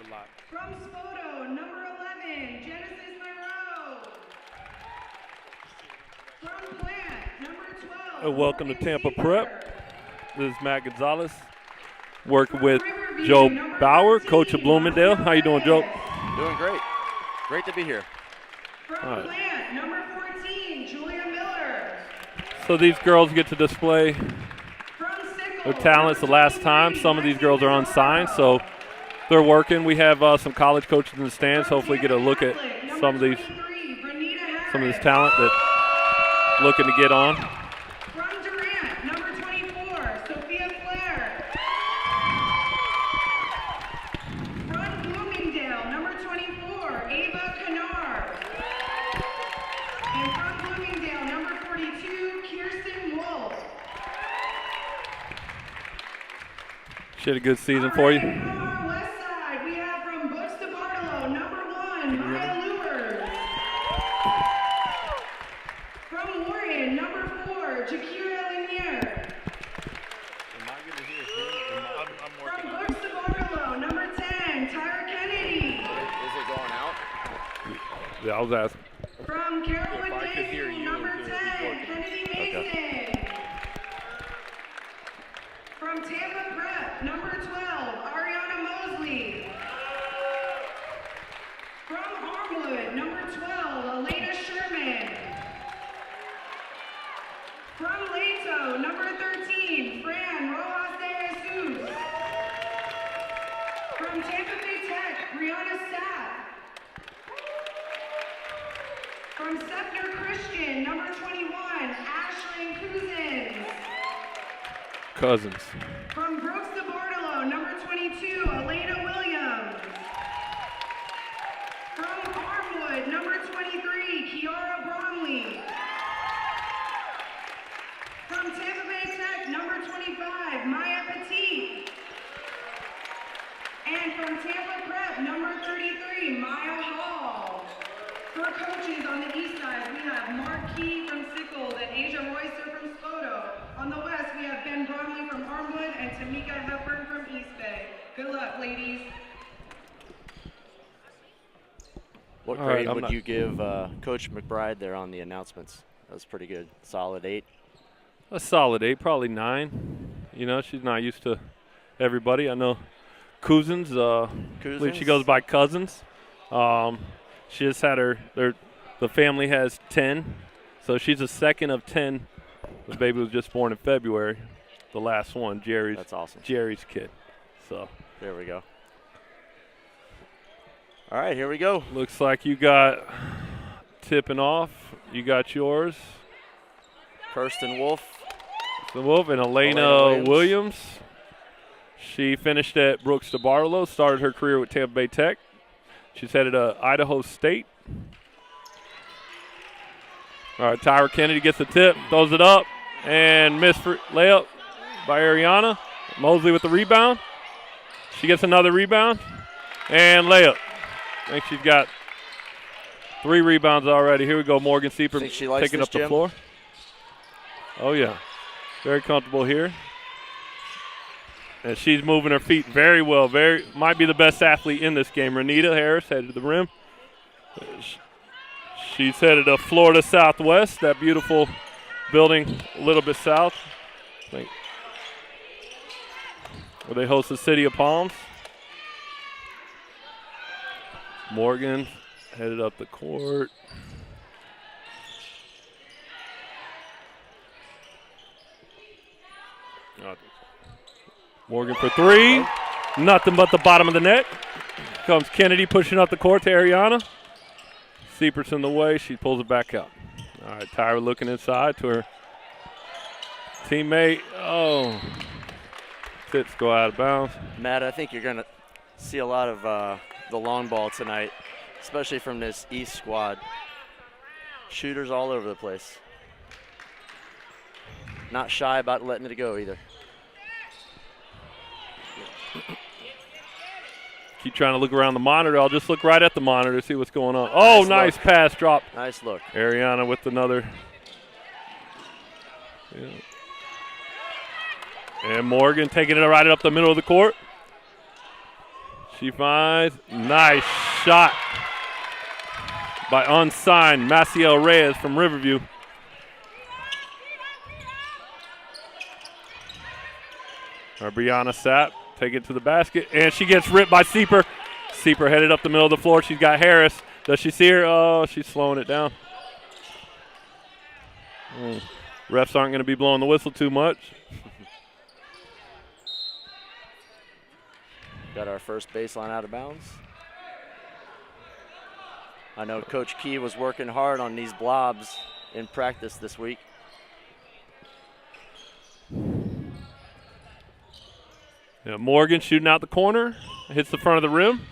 a lot. From Spoto, number 11, Genesis Monroe. From Plant, number 12. And welcome to Morgan Tampa Seaver. Prep. This is Matt Gonzalez, working From with Riverview, Joe number Bauer, 13, coach of Bloomingdale. How you doing, Joe? Doing great. Great to be here. From All right. Plant, number 14, Julia Miller. So these girls get to display From Sickle, their talents the last time. Some of these girls are unsigned, so they're working. We have some college coaches in the stands. Hopefully get a look at some of this talent that's looking to get on. From Durant, number 24, Sophia Flair. From Bloomingdale, number 24, Ava Kennard. And from Bloomingdale, number 42, Kirsten Wolf. She had a good season for you. From our west side, we have from Books to Barlow, number 1, Maya Lewers. From Warren, number 4, Jakira Lanier. Am I going to hear him? From Books to Barlow, number 10, Tyra Kennedy. Is it going out? Yeah, I was asking. From Carol If I could hear McDaniel, you, number it would be 10, working. Kennedy Mason. From Tampa Prep, number 12, Ariana Mosley. From Armwood, number 12, Elena Sherman. From Leto, number 13, Fran Rojas de Jesus. From Tampa Bay Tech, Brianna Sapp. From Scepter Christian, number 21, Ashlyn Cousins. Cousins. From Brooks to Bartolo, number 22, Elena Williams. From Armwood, number 23, Kiara Bromley. From Tampa Bay Tech, number 25, Maya Petit. And from Tampa Prep, number 33, Maya Hall. For coaches on the east side, we have Mark Key from Sickles and Asia Royster from Spoto. On the west, we have Ben Bromley from Armwood and Tamika Hepburn from East Bay. Good luck, ladies. What All right, grade I'm would not- you give Coach McBride there on the announcements? That was pretty good. Solid 8. A solid 8, probably 9. You know, she's not used to everybody. I know Cousins, I believe she goes by Cousins. She just had the family has 10, so she's the second of 10. The baby was just born in February, the last one, That's awesome. Jerry's kid. So There we go. All right, here we go. looks like you got tipping off. You got yours. Kirsten Wolf. The Wolf and Elena Elena Williams. She finished at Brooks to Barlow, started her career with Tampa Bay Tech. She's headed to Idaho State. All right, Tyra Kennedy gets the tip, throws it up, and missed for layup by Ariana. Mosley with the rebound. She gets another rebound, and layup. I think she's got 3 rebounds already. Here we go, Morgan Sieper Think she likes picking this up the gym? floor. Oh, yeah. Very comfortable here. And she's moving her feet very well. Might be the best athlete in this game. Renita Harris headed to the rim. She's headed to Florida Southwest, that beautiful building a little bit south, I think, where they host the City of Palms. Morgan headed up the court. Morgan for 3. Nothing but the bottom of the net. Comes Kennedy pushing up the court to Ariana. Siepert's in the way. She pulls it back out. All right, Tyra looking inside to her teammate. Oh. Tips go out of bounds. Matt, I think you're going to see a lot of the long ball tonight, especially from this East squad. Shooters all over the place. Not shy about letting it go either. Keep trying to look around the monitor. I'll just look right at the monitor to see what's going on. Oh, nice pass drop. Nice look. Ariana with another. Yeah. And Morgan taking it right up the middle of the court. She finds. Nice shot by unsigned Maciel Reyes from Riverview. Or Brianna Sapp take it to the basket, and she gets ripped by Sieper. Sieper headed up the middle of the floor. She's got Harris. Does she see her? Oh, she's slowing it down. Refs aren't going to be blowing the whistle too much. Got our first baseline out of bounds. I know Coach Key was working hard on these blobs in practice this week. Yeah, Morgan shooting out the corner, hits the front of the rim.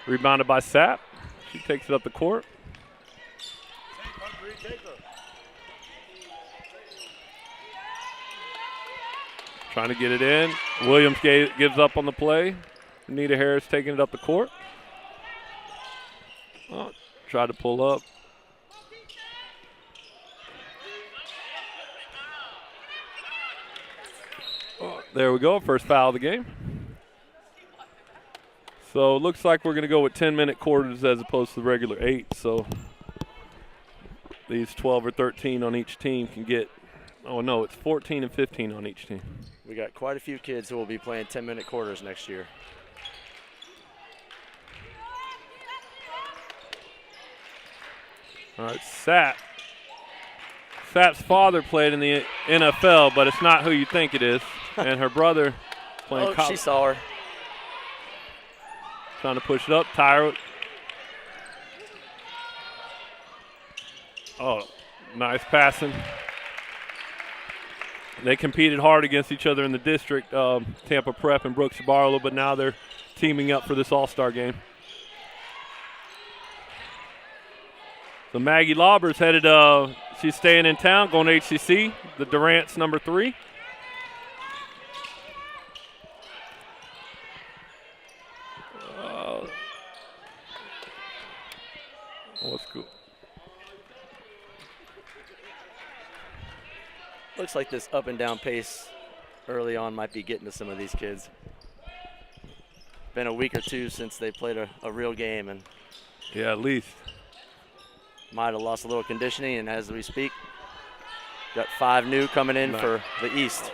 Rebounded by Sapp. She takes it up the court. Trying to get it in. Williams gives up on the play. Anita Harris taking it up the court. Oh, tried to pull up. Oh, there we go, first foul of the game. So it looks like we're going to go with 10-minute quarters as opposed to the regular 8. So these 12 or 13 on each team can get, oh no, it's 14 and 15 on each team. We got quite a few kids who will be playing 10-minute quarters next year. All right, Sapp. Sapp's father played in the NFL, but it's not who you think it is. And her brother playing college. She saw her. Trying to push it up. Tyra. Oh, nice passing. They competed hard against each other in the district, Tampa Prep and Brooks Barlow, but now they're teaming up for this All-Star game. So Maggie Lauber's headed, she's staying in town, going to HCC, the Durant's number 3. What's cool? Looks like this up and down pace early on might be getting to some of these kids. Been a week or two since they played a real game, and yeah, at least. Might have lost a little conditioning, and as we speak, got 5 new coming in for the East.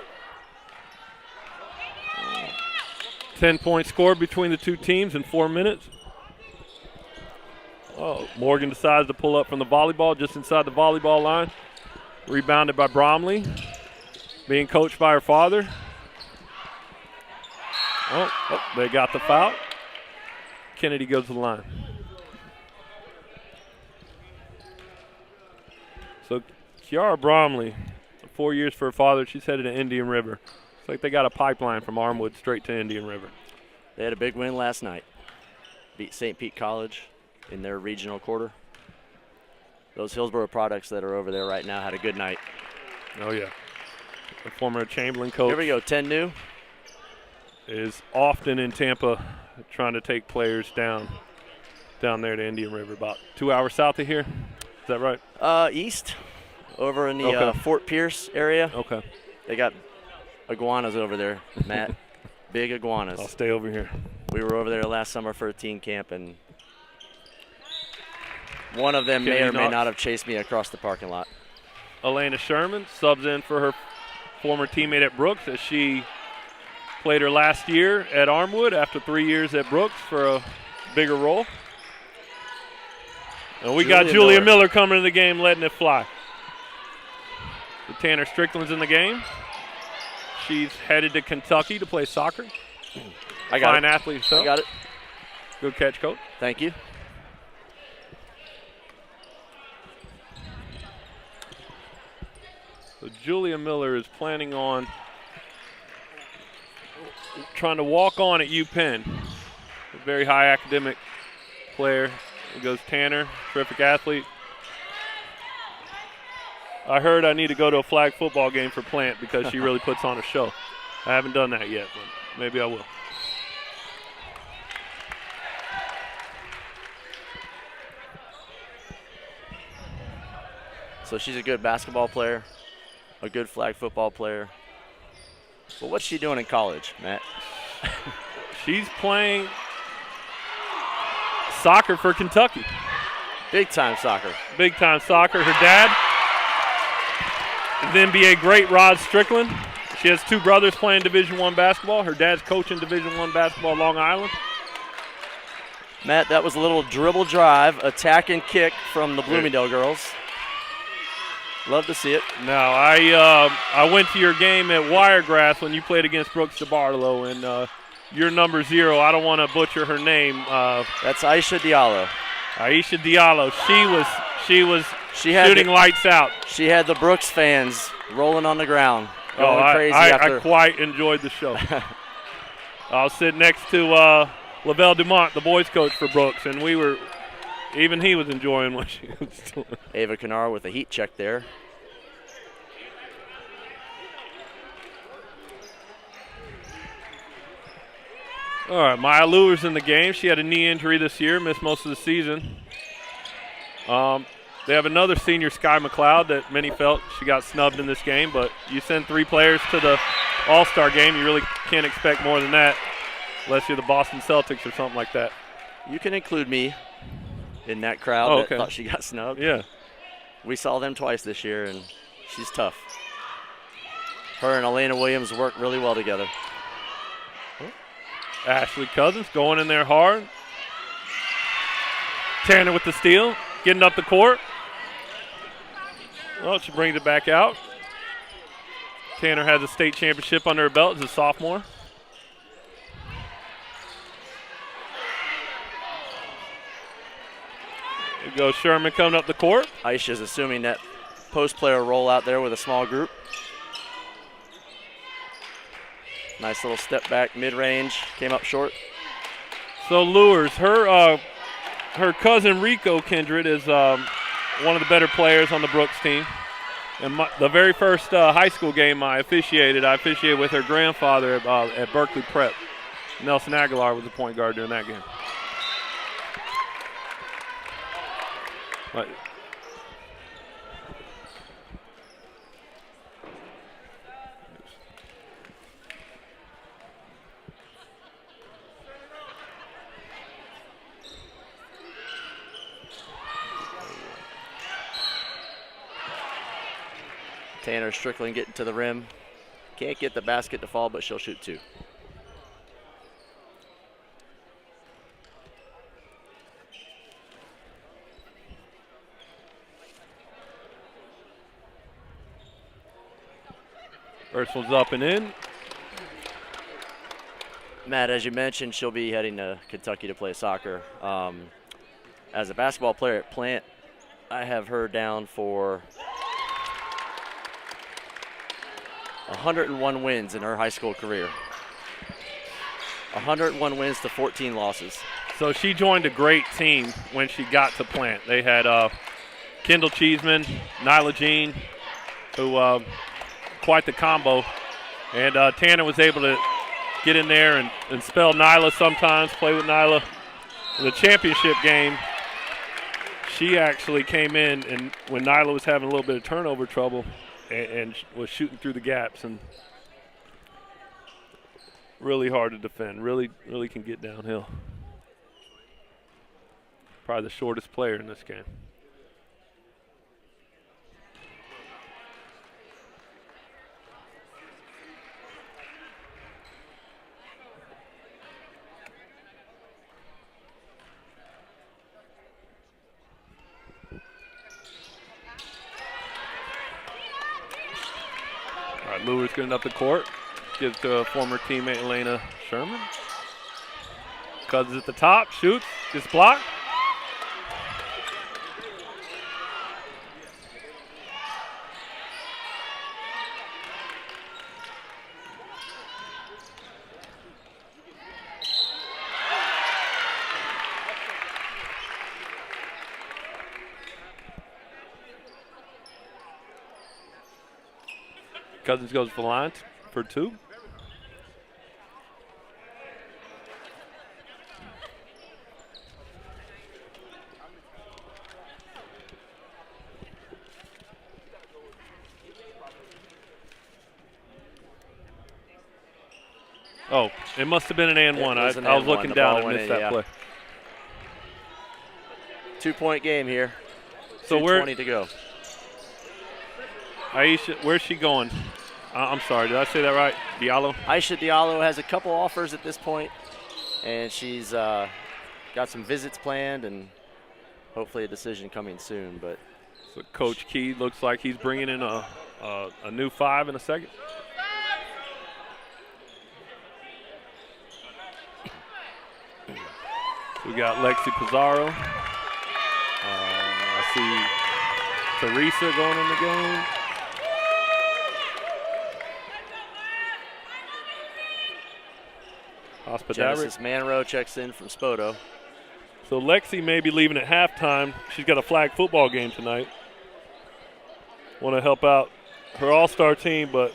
10-point score between the two teams in 4 minutes. Oh, Morgan decides to pull up from the volleyball, just inside the volleyball line. Rebounded by Bromley, being coached by her father. Oh, they got the foul. Kennedy goes to the line. So Kiara Bromley, 4 years for her father. She's headed to Indian River. It's like they got a pipeline from Armwood straight to Indian River. They had a big win last night. Beat St. Pete College in their regional quarter. Those Hillsborough products that are over there right now had a good night. Oh, yeah. The former Chamberlain coach. Here we go, 10 new. Is often in Tampa trying to take players down there to Indian River, about 2 hours south of here. Is that right? East, over in the Fort Pierce area. Okay. They got iguanas over there, Matt. Big iguanas. I'll stay over here. We were over there last summer for a teen camp, and one of them may or may not have chased me across the parking lot. Elena Sherman subs in for her former teammate at Brooks as she played her last year at Armwood after 3 years at Brooks for a bigger role. And we got Julia Miller coming to the game, letting it fly. The Tanner Strickland's in the game. She's headed to Kentucky to play soccer. Fine athlete. So. I got it. Good catch, Coach. Thank you. So Julia Miller is planning on trying to walk on at UPenn. A very high academic player. It goes Tanner, terrific athlete. I heard I need to go to a flag football game for Plant because she really puts on a show. I haven't done that yet, but maybe I will. So she's a good basketball player, a good flag football player. But what's she doing in college, Matt? She's playing soccer for Kentucky. Big-time soccer. Big-time soccer. Her dad is the NBA great Rod Strickland. She has 2 brothers playing Division I basketball. Her dad's coaching Division I basketball at Long Island. Matt, that was a little dribble drive, attack and kick from the Bloomingdale girls. Love to see it. Now, I went to your game at Wiregrass when you played against Brooks DeBartolo, and your number 0, I don't want to butcher her name. That's Aisha Diallo. Aisha Diallo. She was shooting lights out. She had the Brooks fans rolling on the ground. Crazy I quite enjoyed the show. I was sitting next to Lavelle Dumont, the boys coach for Brooks, and even he was enjoying what she was doing. Ava Canar with a heat check there. All right, Maya Luer's in the game. She had a knee injury this year, missed most of the season. They have another senior, Sky McLeod, that many felt she got snubbed in this game, but you send 3 players to the All-Star game, you really can't expect more than that unless you're the Boston Celtics or something like that. You can include me in that crowd that thought she got snubbed. Yeah. We saw them twice this year, and she's tough. Her and Elena Williams work really well together. Ashley Cousins going in there hard. Tanner with the steal, getting up the court. Well, she brings it back out. Tanner has a state championship under her belt as a sophomore. There goes Sherman coming up the court. Aisha's assuming that post player roll out there with a small group. Nice little step back, mid-range, came up short. So Luers, her cousin Rico Kindred is one of the better players on the Brooks team. And the very first high school game I officiated with her grandfather at Berkeley Prep. Nelson Aguilar was the point guard during that game. But Tanner Strickland getting to the rim. Can't get the basket to fall, but she'll shoot 2. First one's up and in. Matt, as you mentioned, she'll be heading to Kentucky to play soccer. As a basketball player at Plant, I have her down for 101 wins in her high school career. 101 wins to 14 losses. So she joined a great team when she got to Plant. They had Kendall Cheeseman, Nyla Jean, who quite the combo. And Tanner was able to get in there and spell Nyla sometimes, play with Nyla. In the championship game, she actually came in, and when Nyla was having a little bit of turnover trouble and was shooting through the gaps, and really hard to defend, really can get downhill. Probably the shortest player in this game. All right, Lewis getting up the court. Gives to former teammate Elena Sherman. Cousins at the top, shoots, gets blocked. Cousins goes for the line for 2. Oh, it must have been an and one. I was looking down and missed that play. 2-point game here. So 2:20 to go. Aisha, where's she going? I'm sorry, did I say that right? Diallo? Aisha Diallo has a couple offers at this point, and she's got some visits planned and hopefully a decision coming soon. But so Coach Key looks like he's bringing in a new 5 in a second. We got Lexi Pizarro. I see Teresa going in the game. Genesis Manrow checks in from Spoto. So Lexi may be leaving at halftime. She's got a flag football game tonight. Want to help out her all-star team, but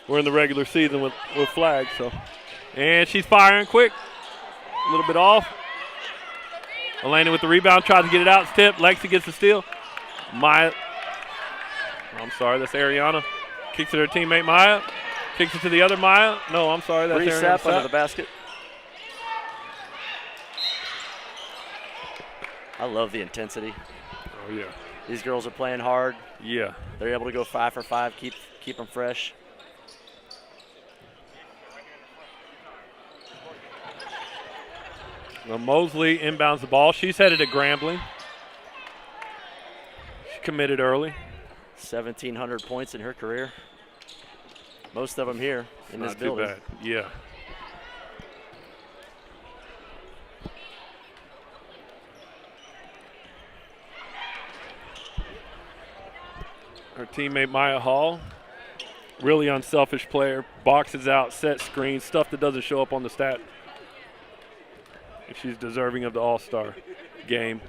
we're in the regular season with flags. So, and she's firing quick. A little bit off. Elena with the rebound, tries to get it out. It's tipped. Lexi gets the steal. Maya. I'm sorry, that's Ariana. Kicks it to her teammate Maya. Kicks it to the other Maya. No, I'm sorry, that's Ariana. Sapp under the basket. I love the intensity. Oh, yeah. These girls are playing hard. Yeah. They're able to go 5 for 5, keep them fresh. Well, Mosley inbounds the ball. She's headed to Grambling. She committed early. 1,700 points in her career. Most of them here in this building. Not too bad. Yeah. Her teammate Maya Hall, really unselfish player, boxes out, set screens, stuff that doesn't show up on the stat. She's deserving of the All-Star game.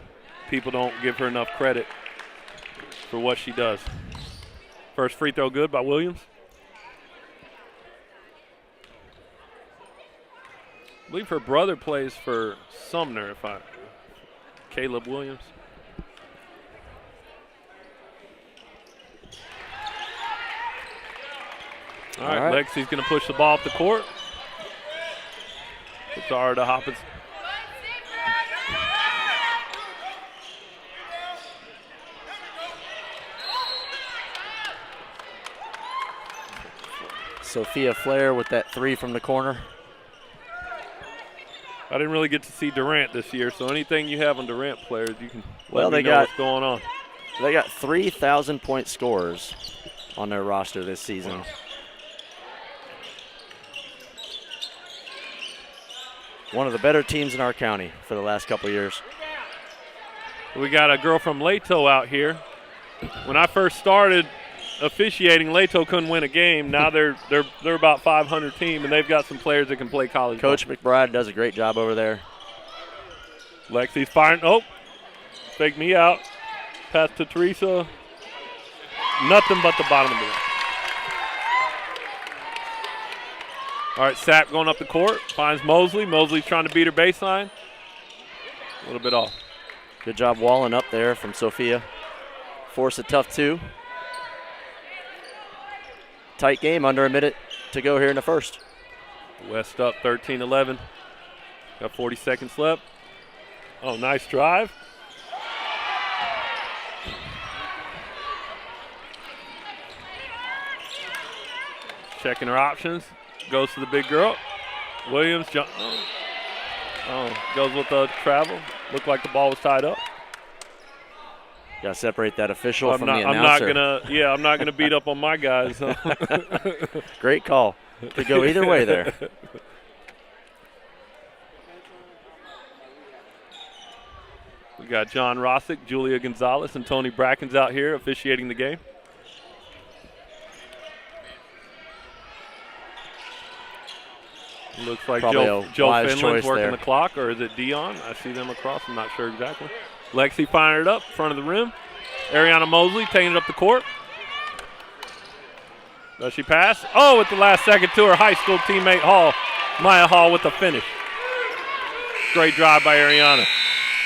People don't give her enough credit for what she does. First free throw good by Williams. I believe her brother plays for Sumner, Caleb Williams. All right, Lexi's going to push the ball up the court. Pizarro to Hoppins. Sophia Flair with that 3 from the corner. I didn't really get to see Durant this year, so anything you have on Durant players, you can let me know what's going on. They got 3,000-point scorers on their roster this season. Wow. One of the better teams in our county for the last couple of years. We got a girl from Lato out here. When I first started officiating, Lato couldn't win a game. Now they're about 500 team, and they've got some players that can play college Coach ball. McBride does a great job over there. Lexi's firing. Oh, fake me out. Pass to Teresa. Nothing but the bottom of the net. All right, Sapp going up the court. Finds Mosley. Mosley's trying to beat her baseline. A little bit off. Good job walling up there from Sophia. Force a tough 2. Tight game, under a minute to go here in the first. West up 13-11. Got 40 seconds left. Oh, nice drive. Checking her options. Goes to the big girl. Williams goes with the travel. Looked like the ball was tied up. Got to separate that official from the announcer. I'm not gonna beat up on my guys. So. Great call. Could go either way there. We got John Rossick, Julia Gonzalez, and Tony Bracken's out here officiating the game. Looks like Joe Finland's working there. The clock, or is it Dion? I see them across. I'm not sure exactly. Lexi firing it up, front of the rim. Ariana Mosley taking it up the court. Does she pass? Oh, at the last second to her high school teammate Hall. Maya Hall with the finish. Great drive by Ariana.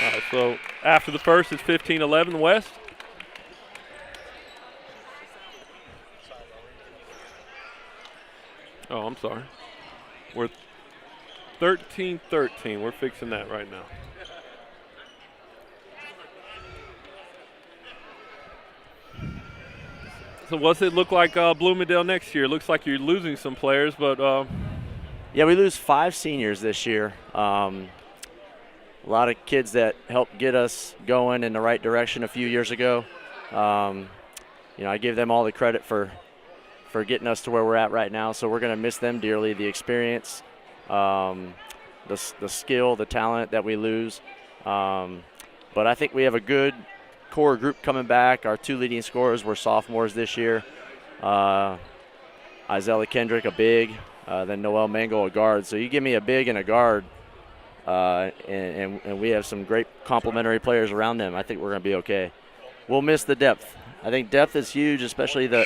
All right, so after the first, it's 15-11 West. Oh, I'm sorry. We're 13-13. We're fixing that right now. So what's it look like Bloomingdale next year? Looks like you're losing some players, but yeah, we lose 5 seniors this year. A lot of kids that helped get us going in the right direction a few years ago. I give them all the credit for getting us to where we're at right now. So we're going to miss them dearly. The experience, the skill, the talent that we lose. But I think we have a good core group coming back. Our 2 leading scorers were sophomores this year. Isella Kendrick, a big, then Noel Mangle, a guard. So you give me a big and a guard, and we have some great complementary players around them. I think we're going to be okay. We'll miss the depth. I think depth is huge, especially the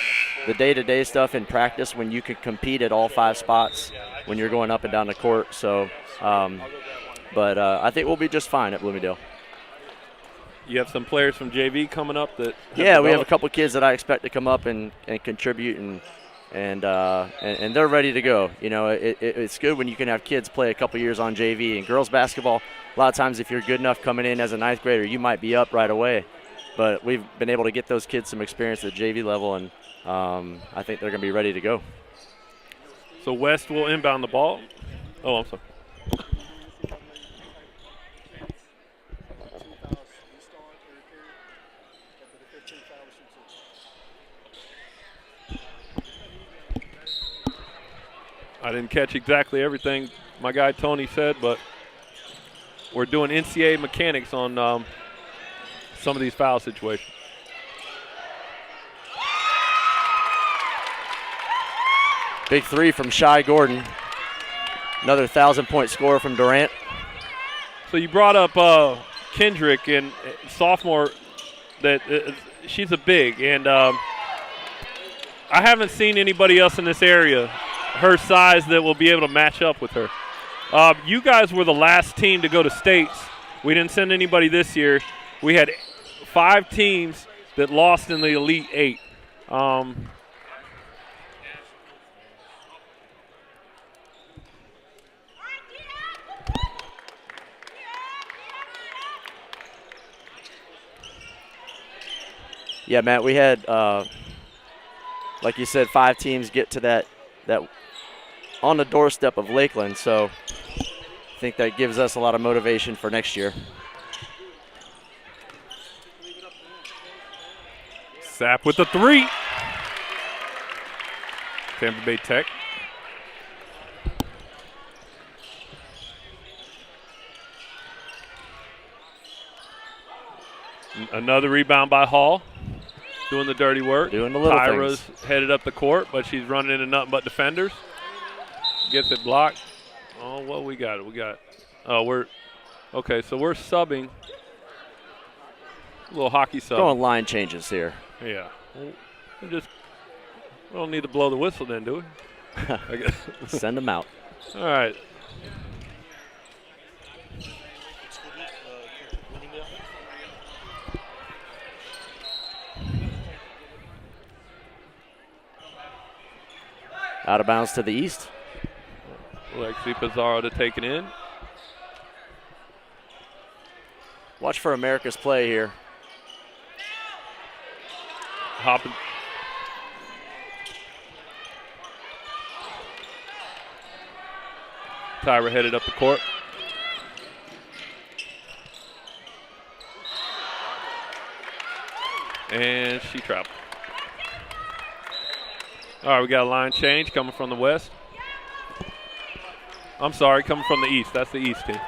day-to-day stuff in practice when you can compete at all 5 spots when you're going up and down the court. So, but I think we'll be just fine at Bloomingdale. You have some players from JV coming up that yeah, we have a couple kids that I expect to come up and contribute, and they're ready to go. It's good when you can have kids play a couple years on JV. And girls basketball, a lot of times if you're good enough coming in as a 9th grader, you might be up right away. But we've been able to get those kids some experience at JV level, and I think they're going to be ready to go. So West will inbound the ball. Oh, I'm sorry. I didn't catch exactly everything my guy Tony said, but we're doing NCAA mechanics on some of these foul situations. Big 3 from Shy Gordon. Another 1,000-point score from Durant. So you brought up Kendrick, and sophomore, that she's a big, and I haven't seen anybody else in this area her size that will be able to match up with her. You guys were the last team to go to states. We didn't send anybody this year. We had 5 teams that lost in the Elite 8. Yeah, Matt, we had, like you said, 5 teams get to that on the doorstep of Lakeland, so I think that gives us a lot of motivation for next year. Sapp with the 3. Tampa Bay Tech. Another rebound by Hall. Doing the dirty work. Doing the little Tyra's things. Headed up the court, but she's running into nothing but defenders. Gets it blocked. Oh, what we got? Okay, so we're subbing. A little hockey sub. Throwing line changes here. Yeah. We don't need to blow the whistle then, do we? Send them out. All right. Out of bounds to the east. Lexi Pizarro to take it in. Watch for America's play here. Hopping. Tyra headed up the court. And she traveled. All right, we got a line change coming from the west. I'm sorry, coming from the east. That's the east team.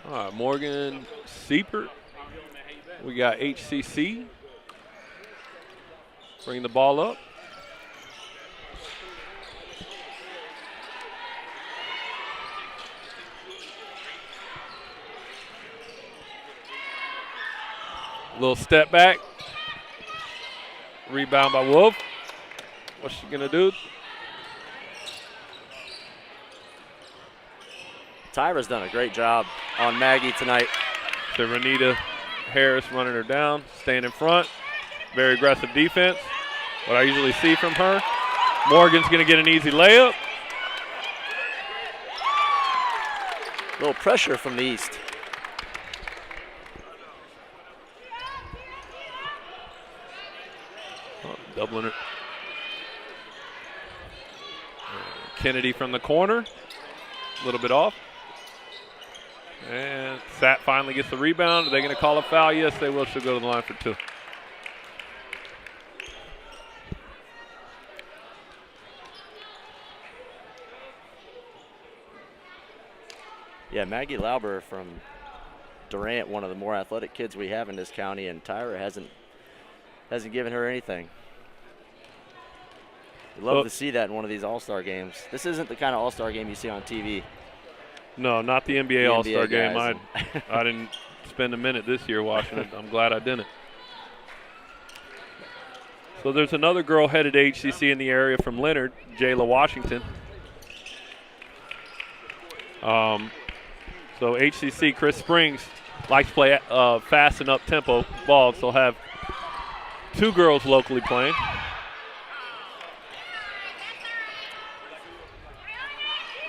All right, Morgan Siepert. We got HCC. Bringing the ball up. Little step back. Rebound by Wolf. What's she going to do? Tyra's done a great job on Maggie tonight. So Renita Harris running her down, staying in front. Very aggressive defense. What I usually see from her. Morgan's going to get an easy layup. A little pressure from the east. Leonard. Kennedy from the corner, a little bit off. And Sat finally gets the rebound. Are they going to call a foul? Yes, they will. She'll go to the line for 2. Yeah, Maggie Lauber from Durant, one of the more athletic kids we have in this county, and Tyra hasn't given her anything. We'd love to see that in one of these All-Star games. This isn't the kind of All-Star game you see on TV. No, not the NBA All-Star game. Guys. I didn't spend a minute this year watching it. I'm glad I didn't. So there's another girl headed to HCC in the area from Leonard, Jayla Washington. So HCC, Chris Springs likes to play fast and up-tempo ball, so he'll have 2 girls locally playing.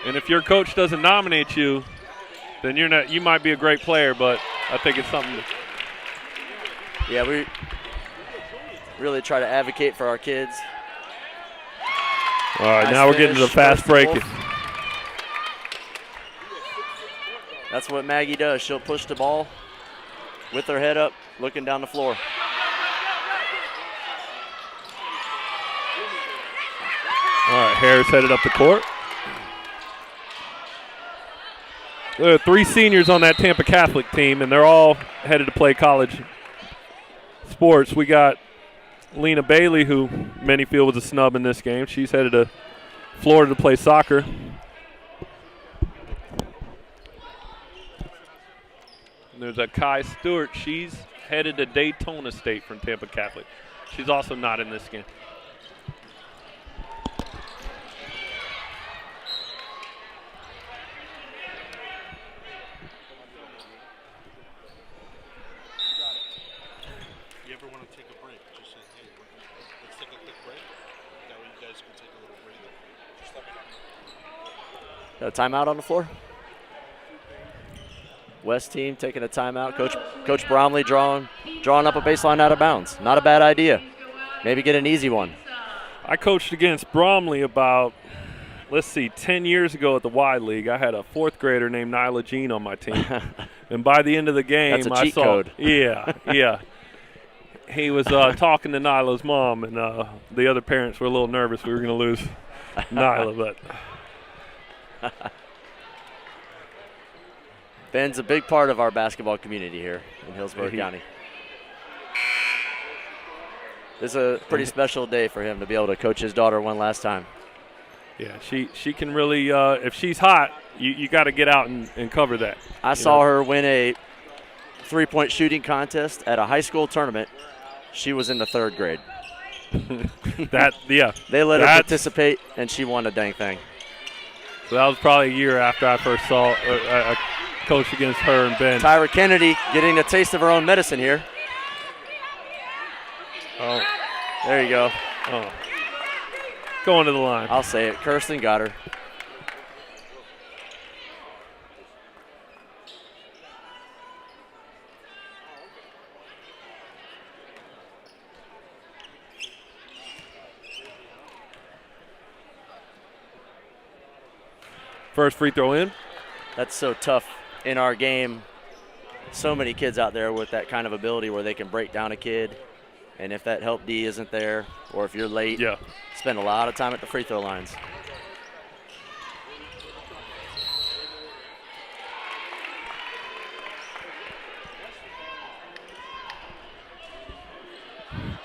And if your coach doesn't nominate you, then you might be a great player, but I think it's something. Yeah, we really try to advocate for our kids. All right, now we're getting to the fast break. That's what Maggie does. She'll push the ball with her head up, looking down the floor. All right, Harris headed up the court. There are 3 seniors on that Tampa Catholic team, and they're all headed to play college sports. We got Lena Bailey, who many feel was a snub in this game. She's headed to Florida to play soccer. And there's a Kai Stewart. She's headed to Daytona State from Tampa Catholic. She's also not in this game. Got a timeout on the floor. West team taking a timeout. Coach Bromley drawing up a baseline out of bounds. Not a bad idea. Maybe get an easy one. I coached against Bromley about, 10 years ago at the Y League. I had a 4th grader named Nyla Jean on my team. And by the end of the game, that's a cheat code. Yeah. He was talking to Nyla's mom, and the other parents were a little nervous we were going to lose Nyla, but Ben's a big part of our basketball community here in Hillsborough County. This is a pretty special day for him to be able to coach his daughter one last time. Yeah, she can really, if she's hot, you got to get out and cover that. I saw her win a 3-point shooting contest at a high school tournament. She was in the 3rd grade. They let her participate, and she won a dang thing. So that was probably a year after I first saw a coach against her and Ben. Tyra Kennedy getting a taste of her own medicine here. Oh, there you go. Oh, going to the line. I'll say it. Kirsten got her. First free throw in. That's so tough in our game. So many kids out there with that kind of ability where they can break down a kid. And if that help D isn't there, or if you're late, spend a lot of time at the free throw lines.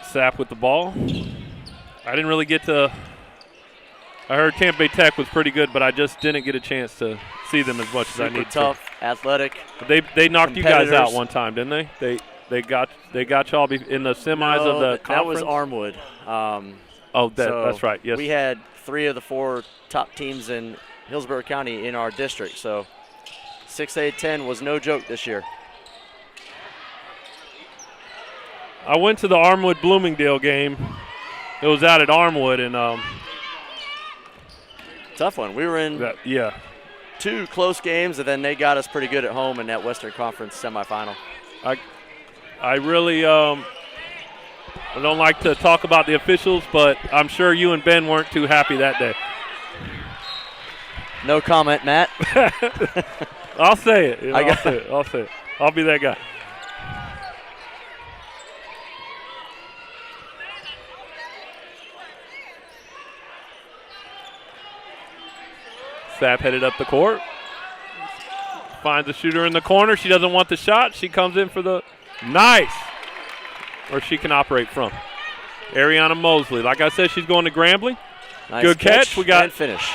Sapp with the ball. I didn't really get to – I heard Tampa Bay Tech was pretty good, but I just didn't get a chance to see them as much as I needed to. Tough, athletic. They knocked you guys out one time, didn't they? They got y'all in the semis of the conference? That was Armwood. That's right, yes. We had 3 of the 4 top teams in Hillsborough County in our district, so 6A-10 was no joke this year. I went to the Armwood-Bloomingdale game. It was out at Armwood, and tough one. We were in 2 close games, and then they got us pretty good at home in that Western Conference semifinal. I really I don't like to talk about the officials, but I'm sure you and Ben weren't too happy that day. No comment, Matt. I'll say it. I'll say it. I'll be that guy. Sapp headed up the court. Finds the shooter in the corner. She doesn't want the shot. She comes in for the nice. Or she can operate from. Ariana Mosley. Like I said, she's going to Grambling. Nice Good catch. We got and finish.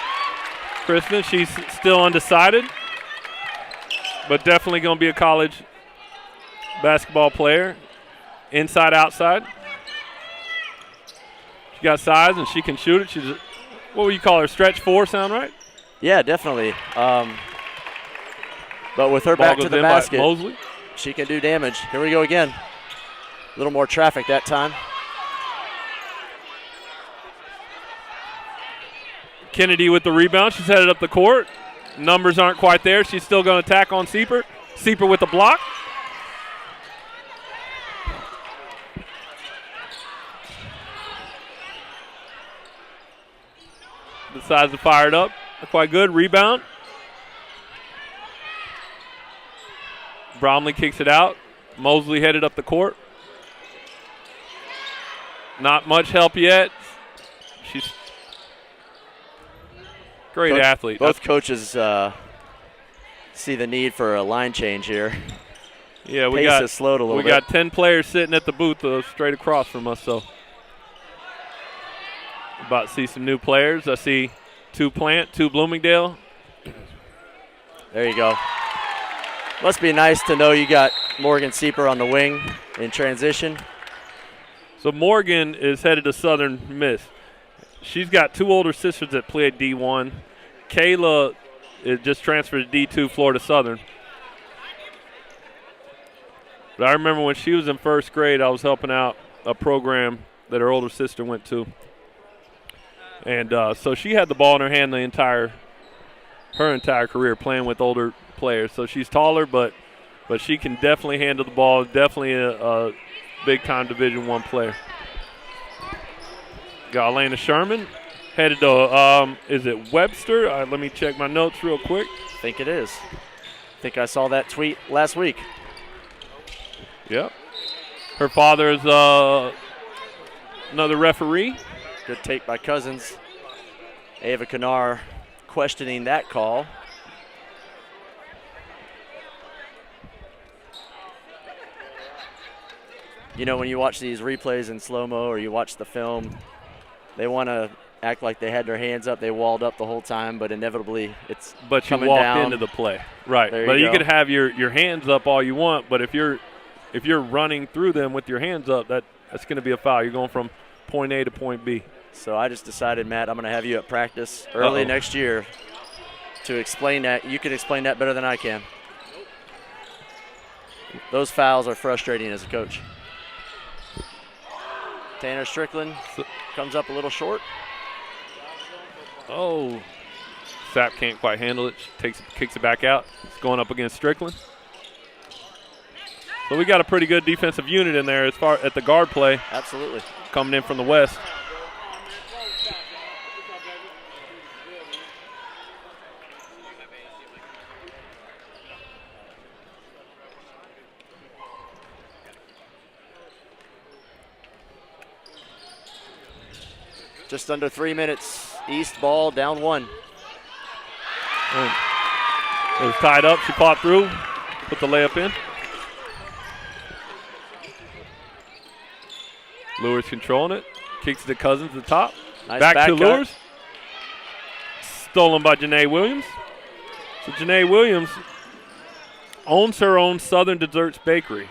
Kristen. She's still undecided. But definitely going to be a college basketball player. Inside, outside. She got size and she can shoot it. She's what would you call her? Stretch 4 sound right? Yeah, definitely. But with her Ball back goes to the in by basket, Mosley. she can do damage. Here we go again. A little more traffic that time. Kennedy with the rebound. She's headed up the court. Numbers aren't quite there. She's still going to attack on Sieper. Sieper with the block. Decides to fire it up. Quite good. Rebound. Bromley kicks it out. Mosley headed up the court. Not much help yet. She's great athlete. Both coaches see the need for a line change here. Yeah, Pace has slowed a little bit. We got 10 players sitting at the booth straight across from us. So about to see some new players. I see 2 Plant, 2 Bloomingdale. There you go. Must be nice to know you got Morgan Sieper on the wing in transition. So Morgan is headed to Southern Miss. She's got 2 older sisters that play at D1. Kayla is just transferred to D2 Florida Southern. But I remember when she was in first grade, I was helping out a program that her older sister went to. And so she had the ball in her hand her entire career playing with older players. So she's taller, but she can definitely handle the ball. Definitely a big-time Division I player. Got Elena Sherman headed to, is it Webster? Let me check my notes real quick. I think it is. I think I saw that tweet last week. Yep. Her father is another referee. Good take by Cousins. Ava Kanar questioning that call. You know, when you watch these replays in slow-mo or you watch the film, they want to act like they had their hands up, they walled up the whole time, but inevitably it's coming you walked down. into the play. Right. There But you you go. could have your hands up all you want, but if you're running through them with your hands up, that's going to be a foul. You're going from point A to point B. So I just decided, Matt, I'm going to have you at practice early next year to explain that. You can explain that better than I can. Those fouls are frustrating as a coach. Tanner Strickland comes up a little short. Oh, Sapp can't quite handle it. She kicks it back out. It's going up against Strickland. So we got a pretty good defensive unit in there as far at the guard play. Absolutely. Coming in from the west. Just under 3 minutes. East ball down 1. And it was tied up. She fought through, put the layup in. Lewis controlling it. Kicks it to Cousins at the top. Nice back to cut. Lewis. Stolen by Janae Williams. So Janae Williams owns her own Southern Desserts Bakery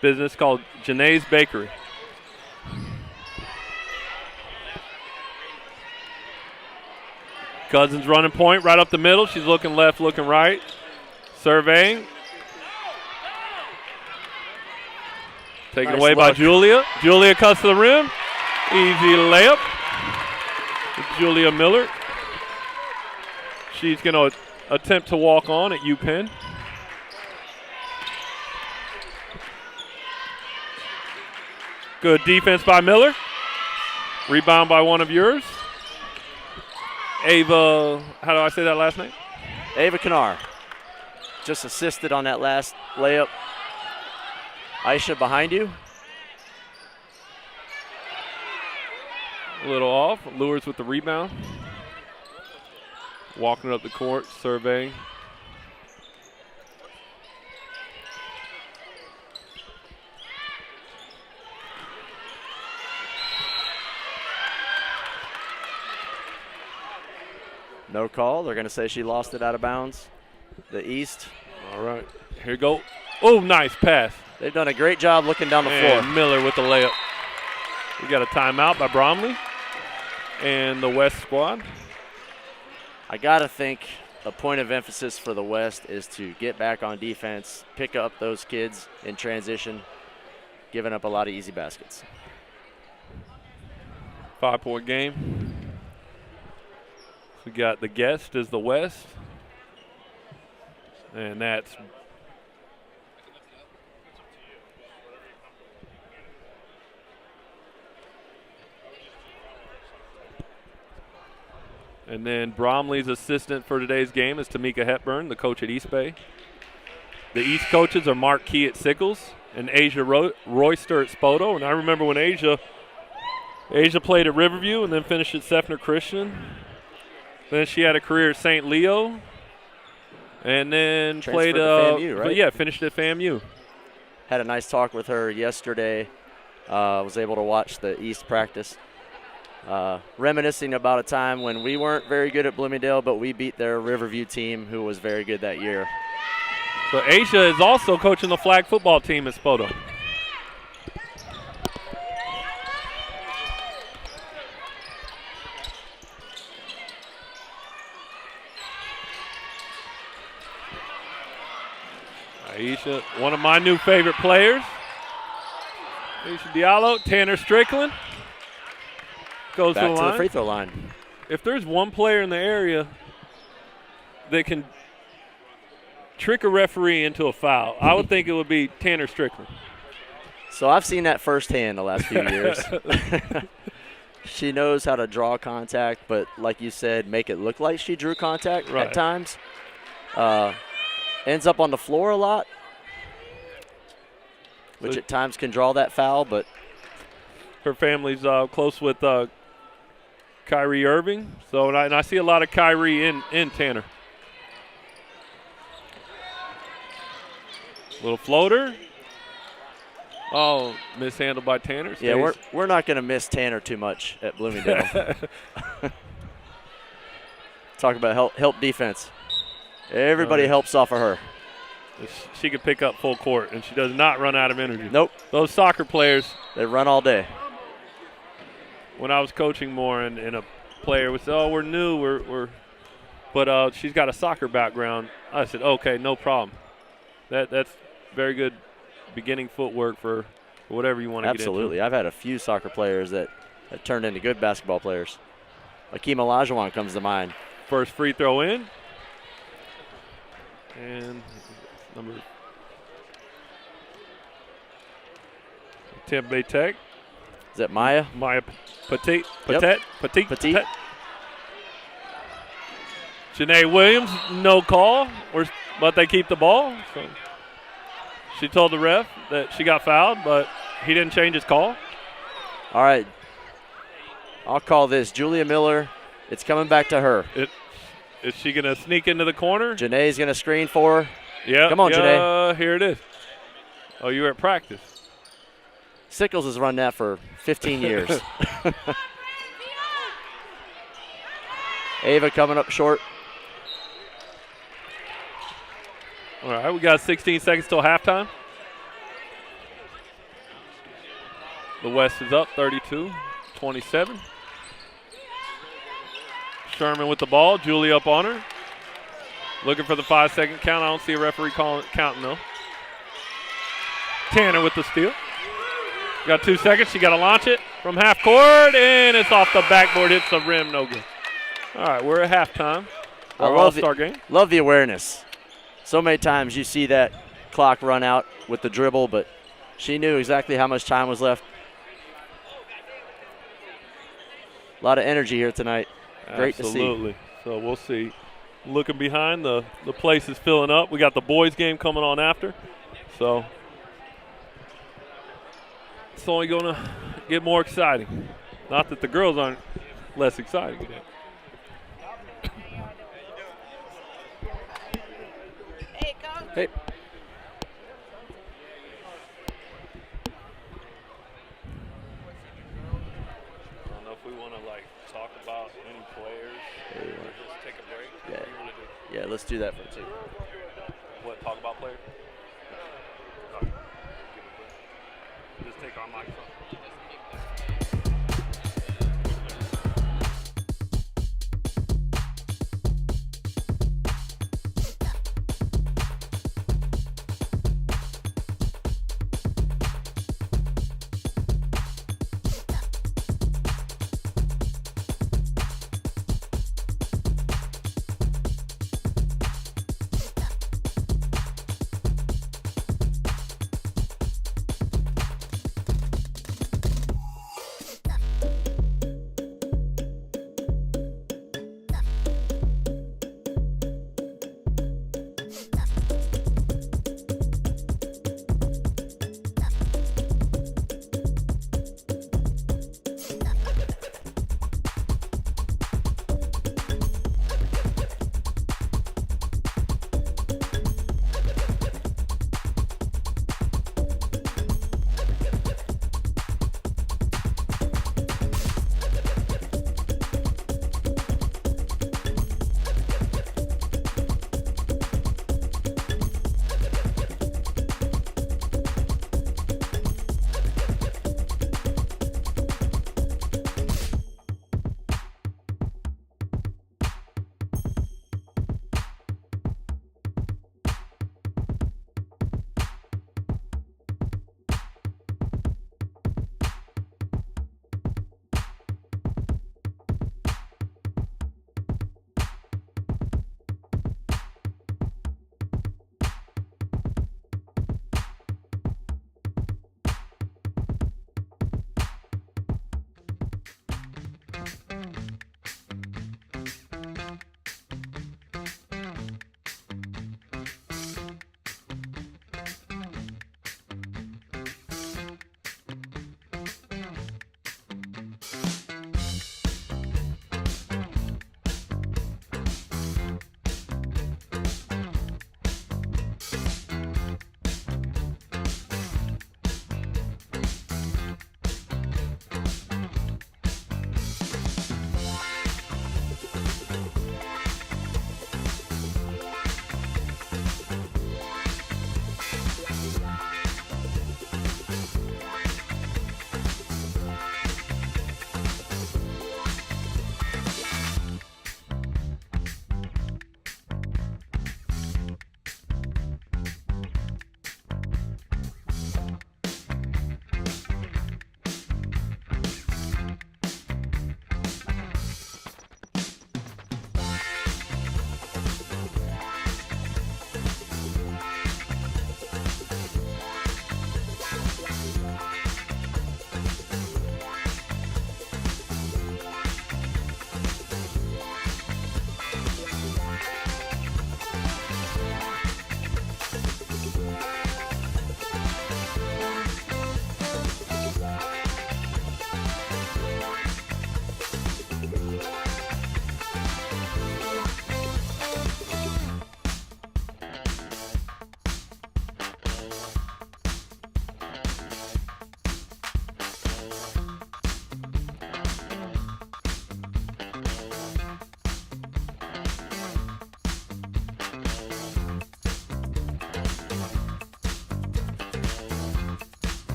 business called Janae's Bakery. Cousins running point right up the middle. She's looking left, looking right. Surveying. Taken Nice away by look. Julia. Julia cuts to the rim. Easy layup. Julia Miller. She's going to attempt to walk on at UPenn. Good defense by Miller. Rebound by one of yours. Ava, how do I say that last name? Ava Kanar just assisted on that last layup. Aisha behind you. A little off. Lures with the rebound. Walking up the court, surveying. No call. They're going to say she lost it out of bounds. The East. All right. Here you go. Oh, nice pass. They've done a great job looking down the floor. Miller with the layup. We got a timeout by Bromley and the West squad. I got to think a point of emphasis for the West is to get back on defense, pick up those kids in transition, giving up a lot of easy baskets. 5-point game. We got the guest is the West. And that's and then Bromley's assistant for today's game is Tamika Hepburn, the coach at East Bay. The East coaches are Mark Key at Sickles and Asia Royster at Spoto. And I remember when Asia played at Riverview and then finished at Seffner Christian. Then she had a career at St. Leo. And then played FAMU, right? Yeah, finished at FAMU. Had a nice talk with her yesterday. Was able to watch the East practice. Reminiscing about a time when we weren't very good at Bloomingdale, but we beat their Riverview team who was very good that year. So Asia is also coaching the flag football team at Spoto. Aisha, one of my new favorite players. Aisha Diallo, Tanner Strickland. Goes Back to the line. The free throw line. If there's one player in the area that can trick a referee into a foul, I would think it would be Tanner Strickland. So I've seen that firsthand the last few years. She knows how to draw contact, but like you said, make it look like she drew contact at times. Ends up on the floor a lot, which at times can draw that foul, but her family's close with Kyrie Irving, so and I see a lot of Kyrie in Tanner. Little floater. Oh, mishandled by Tanner. Stays. Yeah, we're not going to miss Tanner too much at Bloomingdale. Talk about help defense. Everybody helps off of her. She can pick up full court, and she does not run out of energy. Nope. Those soccer players. They run all day. When I was coaching more and a player would say, oh, we're new, but she's got a soccer background. I said, okay, no problem. That's very good beginning footwork for whatever you want to get into. Absolutely. I've had a few soccer players that turned into good basketball players. Akeem Olajuwon comes to mind. First free throw in. And number Tampa Bay Tech. Is that Maya? Maya Petit. Janae Williams, no call, but they keep the ball. So she told the ref that she got fouled, but he didn't change his call. All right. I'll call this Julia Miller. It's coming back to her. Is she going to sneak into the corner? Janae's going to screen for her. Yeah. Come on, Janae. Here it is. Oh, you were at practice. Sickles has run that for 15 years. Ava coming up short. All right, we got 16 seconds till halftime. The West is up 32-27. Sherman with the ball. Julie up on her. Looking for the 5-second count. I don't see a referee counting, though. Tanner with the steal. Got 2 seconds. She got to launch it from half court, and it's off the backboard. Hits the rim. No good. All right, we're at halftime. Our all-star game. Love the awareness. So many times you see that clock run out with the dribble, but she knew exactly how much time was left. lot of energy here tonight. Great to see. Absolutely. So we'll see. Looking behind, the place is filling up. We got the boys game coming on after. So it's only going to get more exciting. Not that the girls aren't less exciting. Hey. I don't know if we want to talk about any players or just take a break. Yeah. What do you want to do? Yeah, let's do that for 2. What, talk about players? All right. Just take our microphone.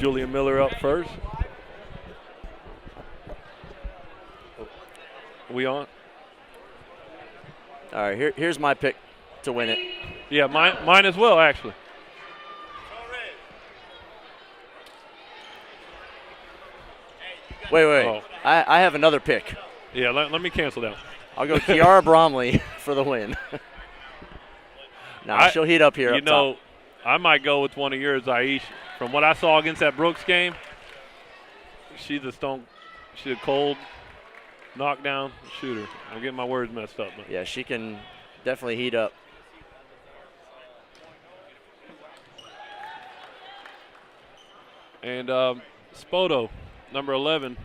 Julia Miller up first. We on? All right, here's my pick to win it. Yeah, mine as well, actually. Wait. Oh. I have another pick. Yeah, let me cancel that. I'll go Kiara Bromley for the win. She'll heat up here. You know, I might go with one of yours, Aish. From what I saw against that Brooks game, she's a cold knockdown shooter. I'm getting my words messed up. Yeah, she can definitely heat up. And Spoto, number 11.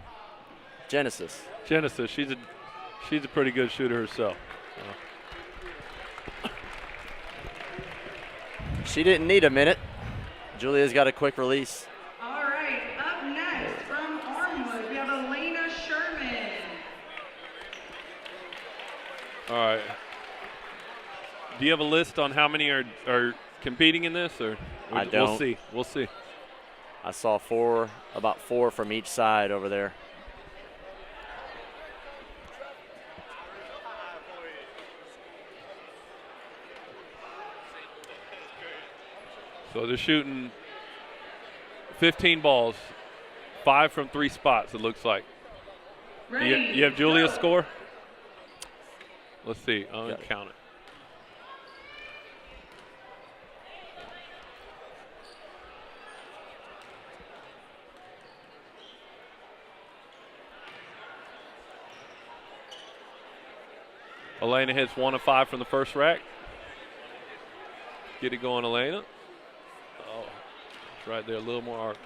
Genesis. She's a pretty good shooter herself. She didn't need a minute. Julia's got a quick release. All right, up next from Armwood, we have Elena Sherman. All right. Do you have a list on how many are competing in this, or I don't. We'll see. I saw about four from each side over there. So they're shooting 15 balls, 5 from 3 spots, it looks like. Ready, You have Julia's go. score? Let's see. I'll count it. Elena hits 1 of 5 from the first rack. Get it going, Elena. Oh, it's right there, a little more arc.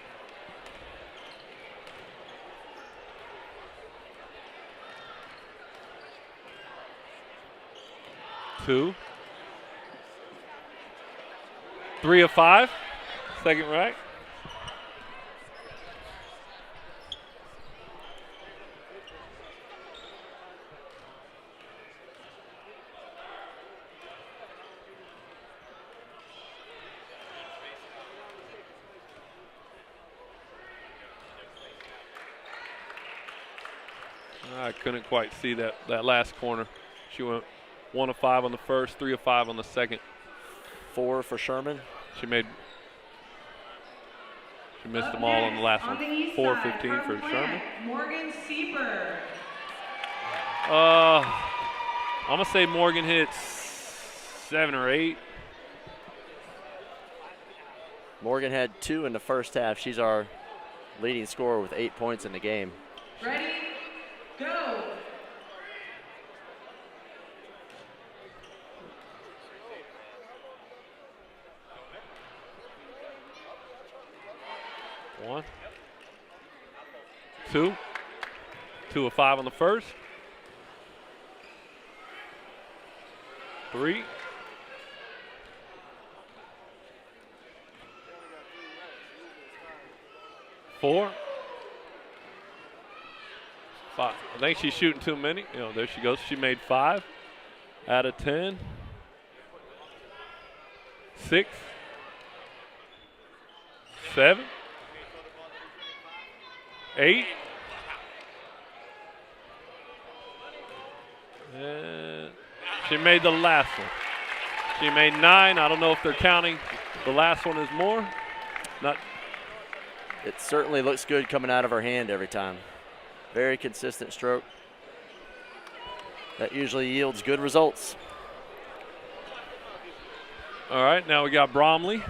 Two. 3 of 5. Second rack. I couldn't quite see that last corner. She went 1 of 5 on the first, 3 of 5 on the second. 4 for Sherman. She missed them all on the last one. 4 of 15 for Sherman. Morgan Sieper. I'm gonna say Morgan hits 7 or 8. Morgan had 2 in the first half. She's our leading scorer with 8 points in the game. Ready, go. One, 2. 2 of 5 on the first. 3. 4. 5. I think she's shooting too many. There she goes. She made 5 out of 10. 6. 7. 8. And she made the last one. She made 9. I don't know if they're counting the last one as more. Not. It certainly looks good coming out of her hand every time. Very consistent stroke. That usually yields good results. All right, now we got Bromley.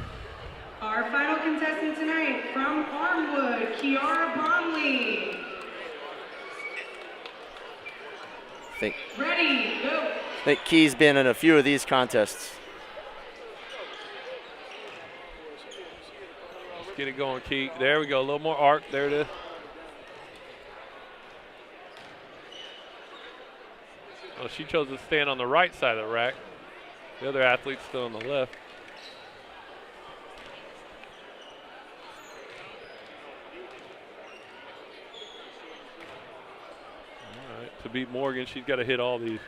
Our final contestant tonight from Armwood, Kiara Bromley. Ready, go. I think Key's been in a few of these contests. Let's get it going, Key. There we go, a little more arc. There it is. Oh, she chose to stand on the right side of the rack. The other athlete's still on the left. All right, to beat Morgan, she's got to hit all these.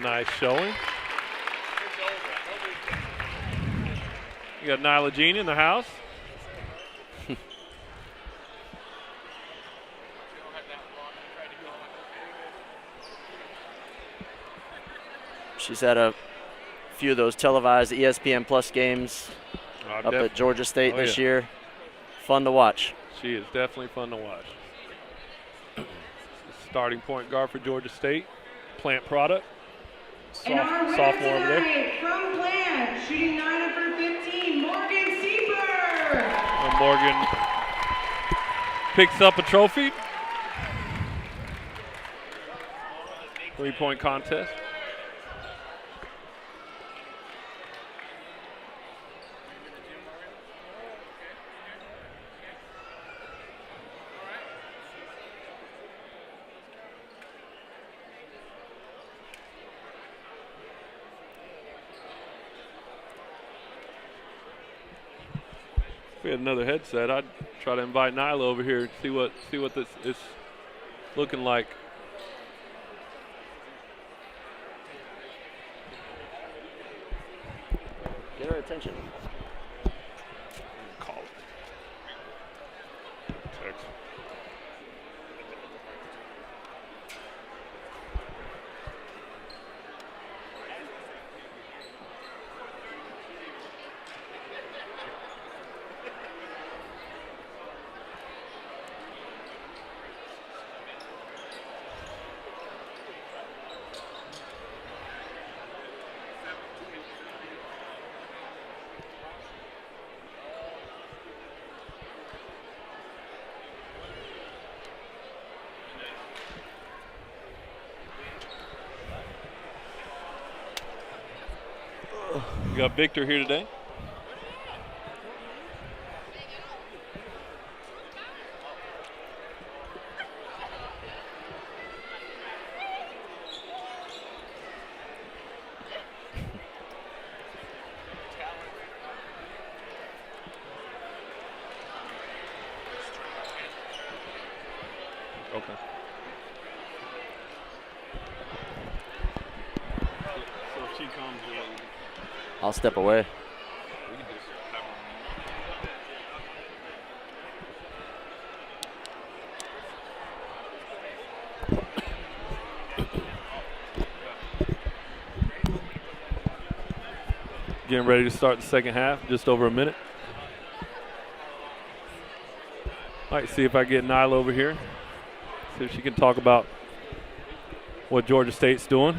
Nice showing. You got Nyla Jean in the house. She's had a few of those televised ESPN Plus games up at Georgia State this year. Fun to watch. She is definitely fun to watch. Starting point guard for Georgia State, Plant product. Sophomore over there. From Plant, shooting 9 for 15, Morgan Sieber. And Morgan picks up a trophy. 3-point contest. If we had another headset, I'd try to invite Nyla over here and see what this is looking like. Get her attention. Call it. Text. We got Victor here today. Okay. So if she comes, I'll step away. Getting ready to start the second half, just over a minute. Might see if I get Nyla over here. See if she can talk about what Georgia State's doing.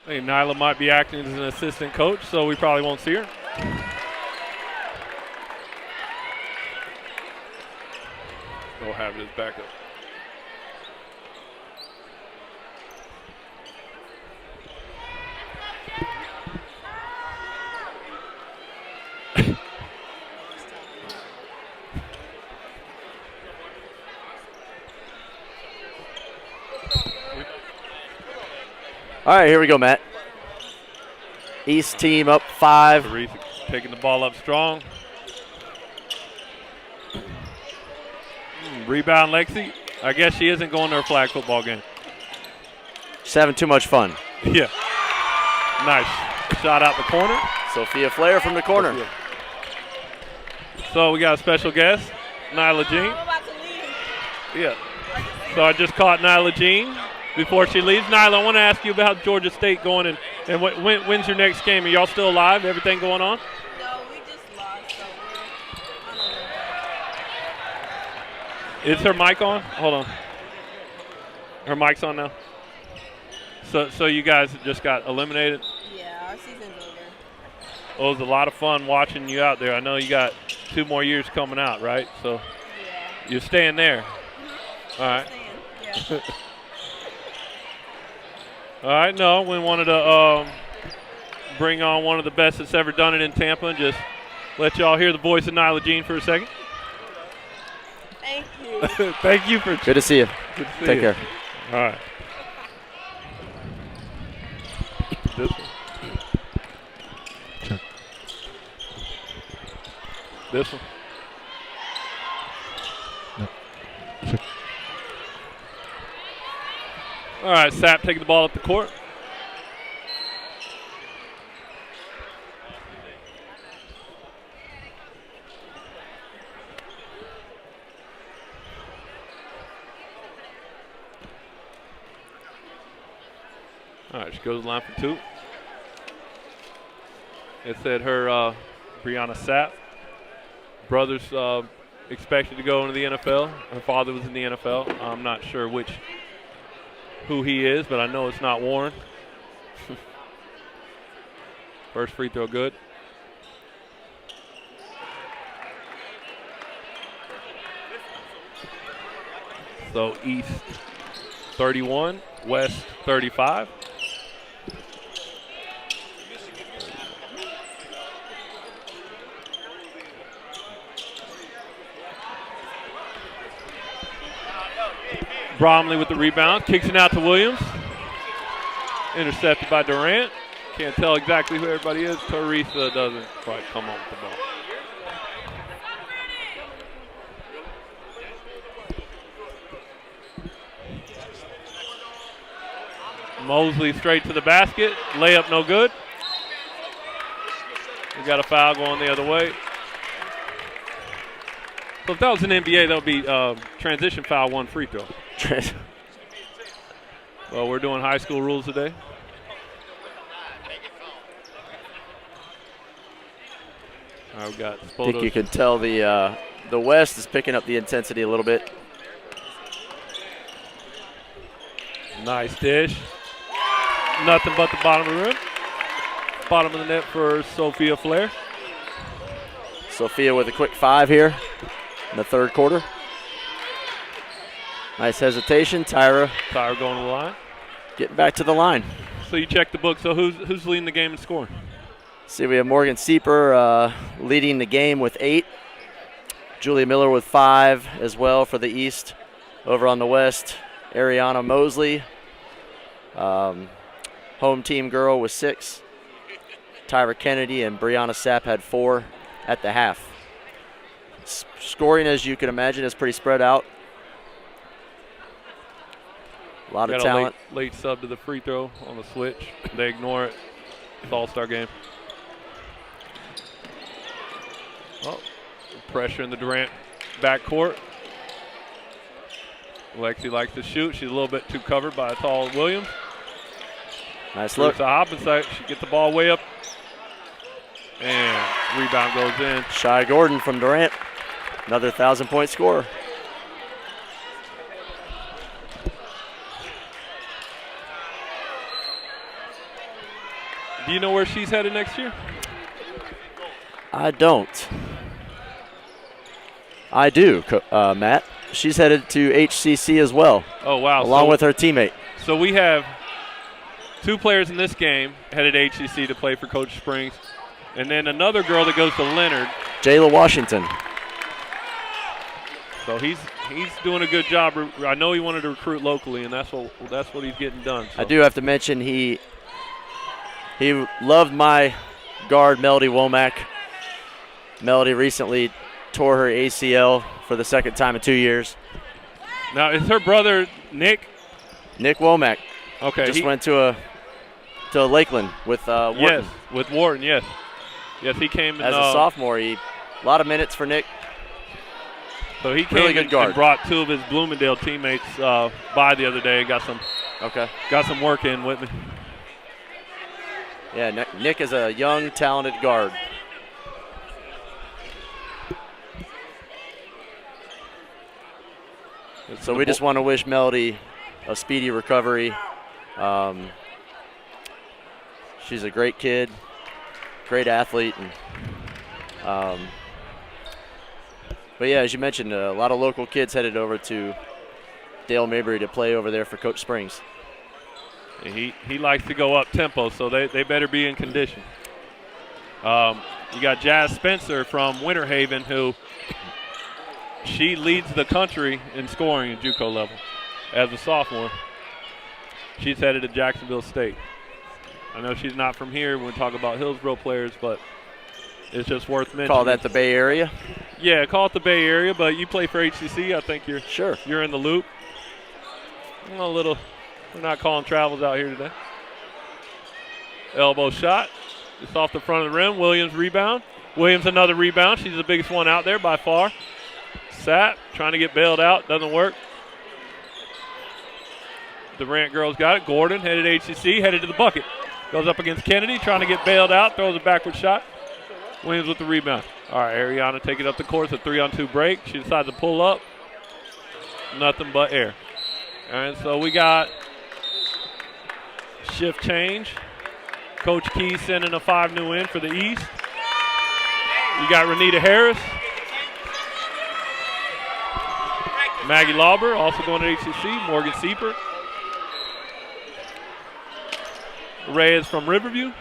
I think Nyla might be acting as an assistant coach, so we probably won't see her. We'll have it as backup. All right, here we go, Matt. East team up 5. Teresa taking the ball up strong. Rebound, Lexi. I guess she isn't going to her flag football game. She's having too much fun. Yeah. Nice shot out the corner. Sophia Flair from the corner. Sophia. So we got a special guest, Nyla Jean. Yeah. So I just caught Nyla Jean before she leaves. Nyla, I want to ask you about Georgia State going and when's your next game? Are y'all still alive? Everything going on? No, we just lost. So I don't know. Is her mic on? Hold on. Her mic's on now. So you guys just got eliminated? Yeah, our season's over. Well, it was a lot of fun watching you out there. I know you got 2 more years coming out, right? So Yeah. you're staying there. All right. Yeah. All right. No, we wanted to bring on one of the best that's ever done it in Tampa and just let y'all hear the voice of Nyla Jean for a second. Thank you. Thank you for. Good to see you. Good to see Take you. care. All right. This one. Check. This one. No. Check. All right, Sapp taking the ball up the court. All right, she goes to the line for 2. It said her Brianna Sapp. Brother's expected to go into the NFL. Her father was in the NFL. I'm not sure who he is, but I know it's not Warren. First free throw good. So East 31, West 35. Bromley with the rebound, kicks it out to Williams. Intercepted by Durant. Can't tell exactly who everybody is. Teresa doesn't quite come on with the ball. Mosley straight to the basket. Layup no good. We got a foul going the other way. So if that was an NBA, that would be transition foul, 1 free throw. Well, we're doing high school rules today. All right, we got I think Spodos. you can tell the West is picking up the intensity a little bit. Nice dish. Nothing but the bottom of the rim. Bottom of the net for Sophia Flair. Sophia with a quick 5 here in the third quarter. Nice hesitation. Tyra Tyra going to the line. getting back to the line. So you check the book. So who's leading the game in scoring? See, we have Morgan Sieper leading the game with 8. Julia Miller with 5 as well for the East. Over on the West, Ariana Mosley, home team girl with 6. Tyra Kennedy and Brianna Sapp had 4 at the half. Scoring, as you can imagine, is pretty spread out. A lot of Got talent. a late sub to the free throw on the switch. They ignore it. It's all-star game. Oh, pressure in the Durant backcourt. Lexi likes to shoot. She's a little bit too covered by a tall Williams. Nice look. It's a hop inside. She gets the ball way up. And rebound goes in. Shai Gordon from Durant. Another 1,000-point scorer. Do you know where she's headed next year? I don't. I do, Matt. She's headed to HCC as well. Oh, wow. Along with her teammate. So we have 2 players in this game headed to HCC to play for Coach Springs. And then another girl that goes to Leonard. Jayla Washington. So he's doing a good job. I know he wanted to recruit locally, and that's what he's getting done. So. I do have to mention he loved my guard, Melody Womack. Melody recently tore her ACL for the second time in 2 years. Now, is her brother Nick? Nick Womack. Okay. Just went to Lakeland with Wharton. Yes, with Wharton, yes. Yes, he came in, as a sophomore. A lot of minutes for Nick. So he Really came good and guard. brought 2 of his Bloomingdale teammates by the other day. Got some work in with me. Yeah, Nick is a young, talented guard. So we just want to wish Melody a speedy recovery She's a great kid, great athlete, and but yeah, as you mentioned, a lot of local kids headed over to Dale Mabry to play over there for Coach Springs. And he likes to go up tempo, so they better be in condition. You got Jazz Spencer from Winter Haven, who she leads the country in scoring at JUCO level as a sophomore. She's headed to Jacksonville State. I know she's not from here when we talk about Hillsborough players, but it's just worth mentioning. Call that the Bay Area? Yeah, call it the Bay Area, but you play for HCC. I think you're in the loop. We're not calling travels out here today. Elbow shot. It's off the front of the rim. Williams rebound. Williams another rebound. She's the biggest one out there by far. Sat, trying to get bailed out. Doesn't work. Durant girls got it. Gordon headed to HCC, headed to the bucket. Goes up against Kennedy, trying to get bailed out. Throws a backward shot. Williams with the rebound. All right, Ariana taking up the court. It's a 3-on-2 break. She decides to pull up. Nothing but air. All right, so we got shift change. Coach Key sending a 5 new in for the East. You got Renita Harris. Maggie Lauber also going to HCC. Morgan Siepert. Reyes from Riverview.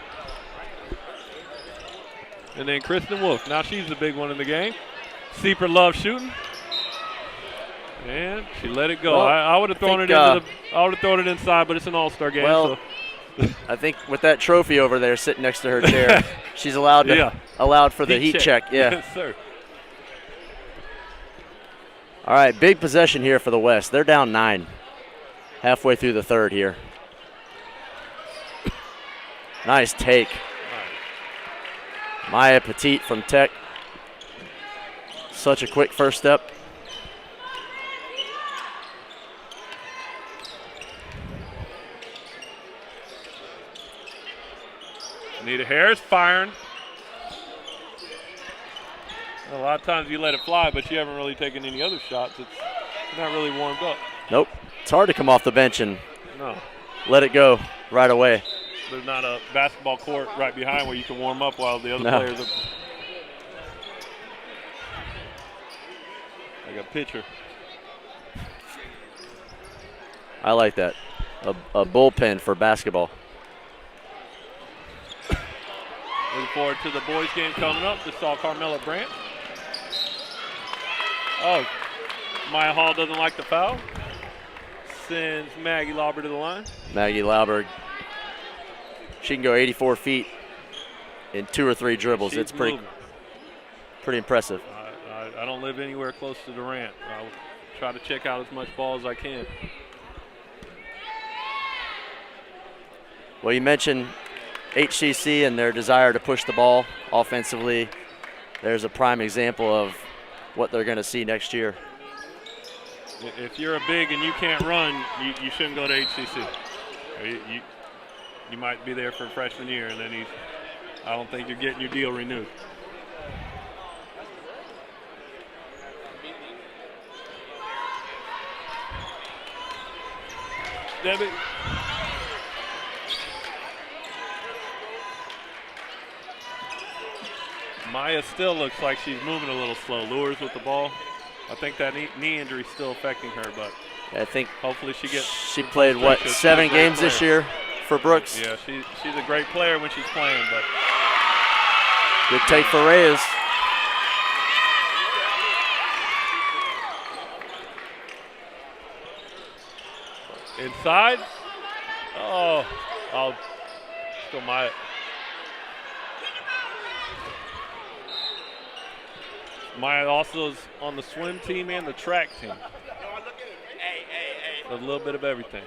And then Kristen Wolf. Now she's the big one in the game. Siepert loves shooting. And she let it go. Well, I would have thrown it inside, but it's an all-star game. Well, so. I think with that trophy over there sitting next to her chair, she's allowed for the heat check. Yeah. Yes, sir. All right, big possession here for the West. They're down 9 halfway through the third here. Nice take. Maya Petit from Tech. Such a quick first step. Anita Harris firing. A lot of times you let it fly, but you haven't really taken any other shots. It's not really warmed up. Nope. It's hard to come off the bench and No. let it go right away. There's not a basketball court right behind where you can warm up while the other players are. Like a pitcher. I like that. A bullpen for basketball. Looking forward to the boys game coming up. Just saw Carmela Brandt. Oh, Maya Hall doesn't like the foul. Sends Maggie Lauber to the line. Maggie Lauber, she can go 84 feet in 2 or 3 dribbles. It's pretty impressive. I don't live anywhere close to Durant. I'll try to check out as much ball as I can. Well, you mentioned HCC and their desire to push the ball offensively. There's a prime example of what they're going to see next year. If you're a big and you can't run, you shouldn't go to HCC. You might be there for freshman year, and then I don't think you're getting your deal renewed. Debbie. Maya still looks like she's moving a little slow. Lures with the ball. I think that knee injury is still affecting her, but I think hopefully she gets. She played, 7 games this year for Brooks? Yeah, she's a great player when she's playing, but. Good take for Reyes. Inside. Oh, I'll still Maya. Maya also is on the swim team and the track team. A little bit of everything.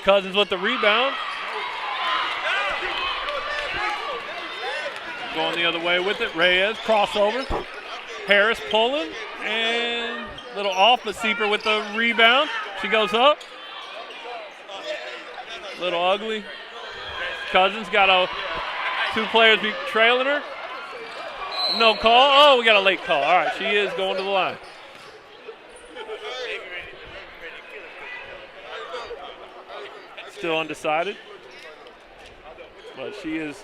Cousins with the rebound. Going the other way with it. Reyes, crossover. Harris pulling. And little off, but Siepert with the rebound. She goes up. Little ugly. Cousins got two players be trailing her. No call. Oh, we got a late call. All right, she is going to the line. Still undecided, but she is.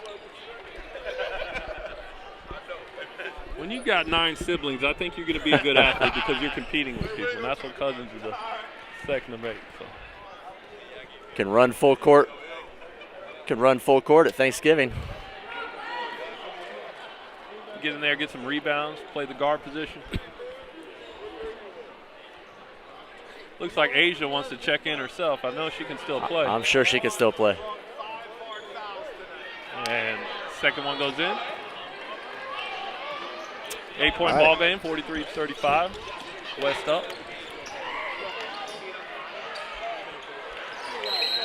When you've got 9 siblings, I think you're going to be a good athlete because you're competing with people, and that's what Cousins is a second of 8. So. Can run full court. Can run full court at Thanksgiving. Get in there, get some rebounds, play the guard position. Looks like Asia wants to check in herself. I know she can still play. I'm sure she can still play. And second one goes in. 8-point ball game, 43-35. West up.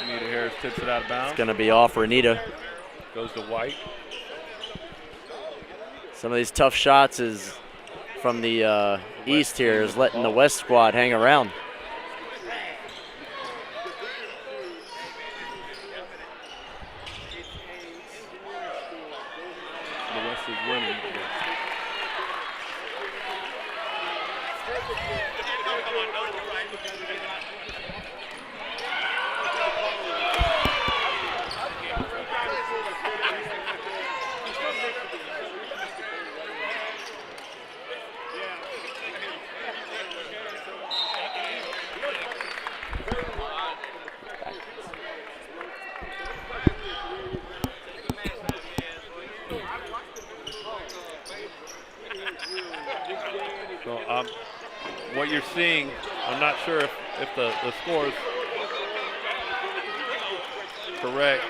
Anita Harris tips it out of bounds. It's going to be off Renita. Goes to White. Some of these tough shots is from the East here is letting the West squad hang around. The West is winning. So what you're seeing, I'm not sure if the score is correct.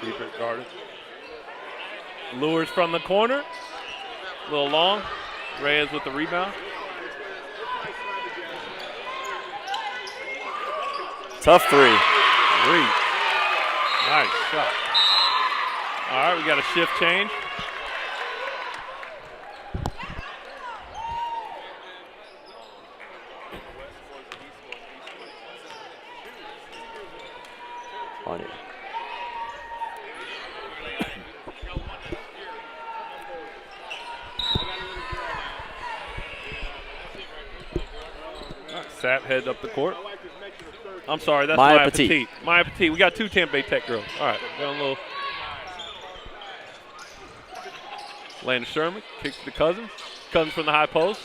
Deeper guarded. Lures from the corner. A little long. Reyes with the rebound. Tough three. Nice shot. All right, we got a shift change. On it. Sap heads up the court. I'm sorry, that's Maya Maya Petit. Petit. Maya Petit. We got 2 Tampa Bay Tech girls. All right, got a little. Landon Sherman kicks to Cousins. Cousins from the high post.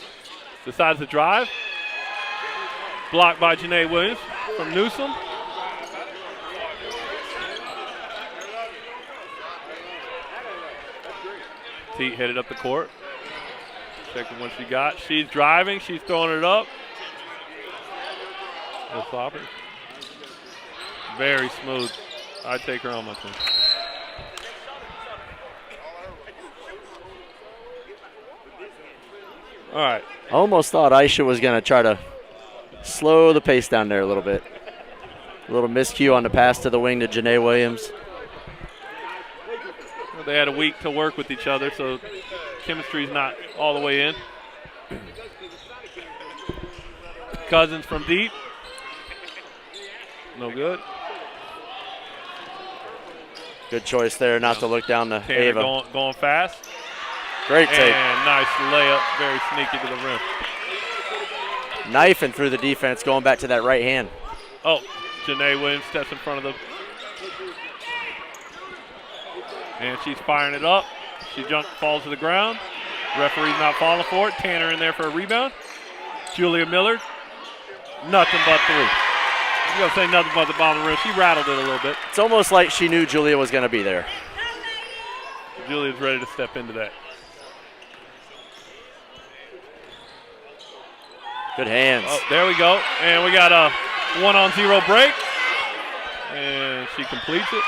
Decides to drive. Blocked by Janae Williams from Newsom. Petit headed up the court. Checking what she got. She's driving. She's throwing it up. Little flopper. Very smooth. I'd take her on my team. All right. I almost thought Aisha was going to try to slow the pace down there a little bit. A little miscue on the pass to the wing to Janae Williams. Well, they had a week to work with each other, so chemistry's not all the way in. Cousins from deep. No good. Good choice there not to look down to Tanner Ava. going fast. Great take. And nice layup, very sneaky to the rim. Knifing through the defense, going back to that right hand. Oh, Janae Williams steps in front of the. And she's firing it up. She falls to the ground. Referee's not falling for it. Tanner in there for a rebound. Julia Miller, nothing but 3. I'm going to say nothing but the bottom of the rim. She rattled it a little bit. It's almost like she knew Julia was going to be there. Julia's ready to step into that. Good hands. Oh, there we go. And we got a 1-on-0 break. And she completes it.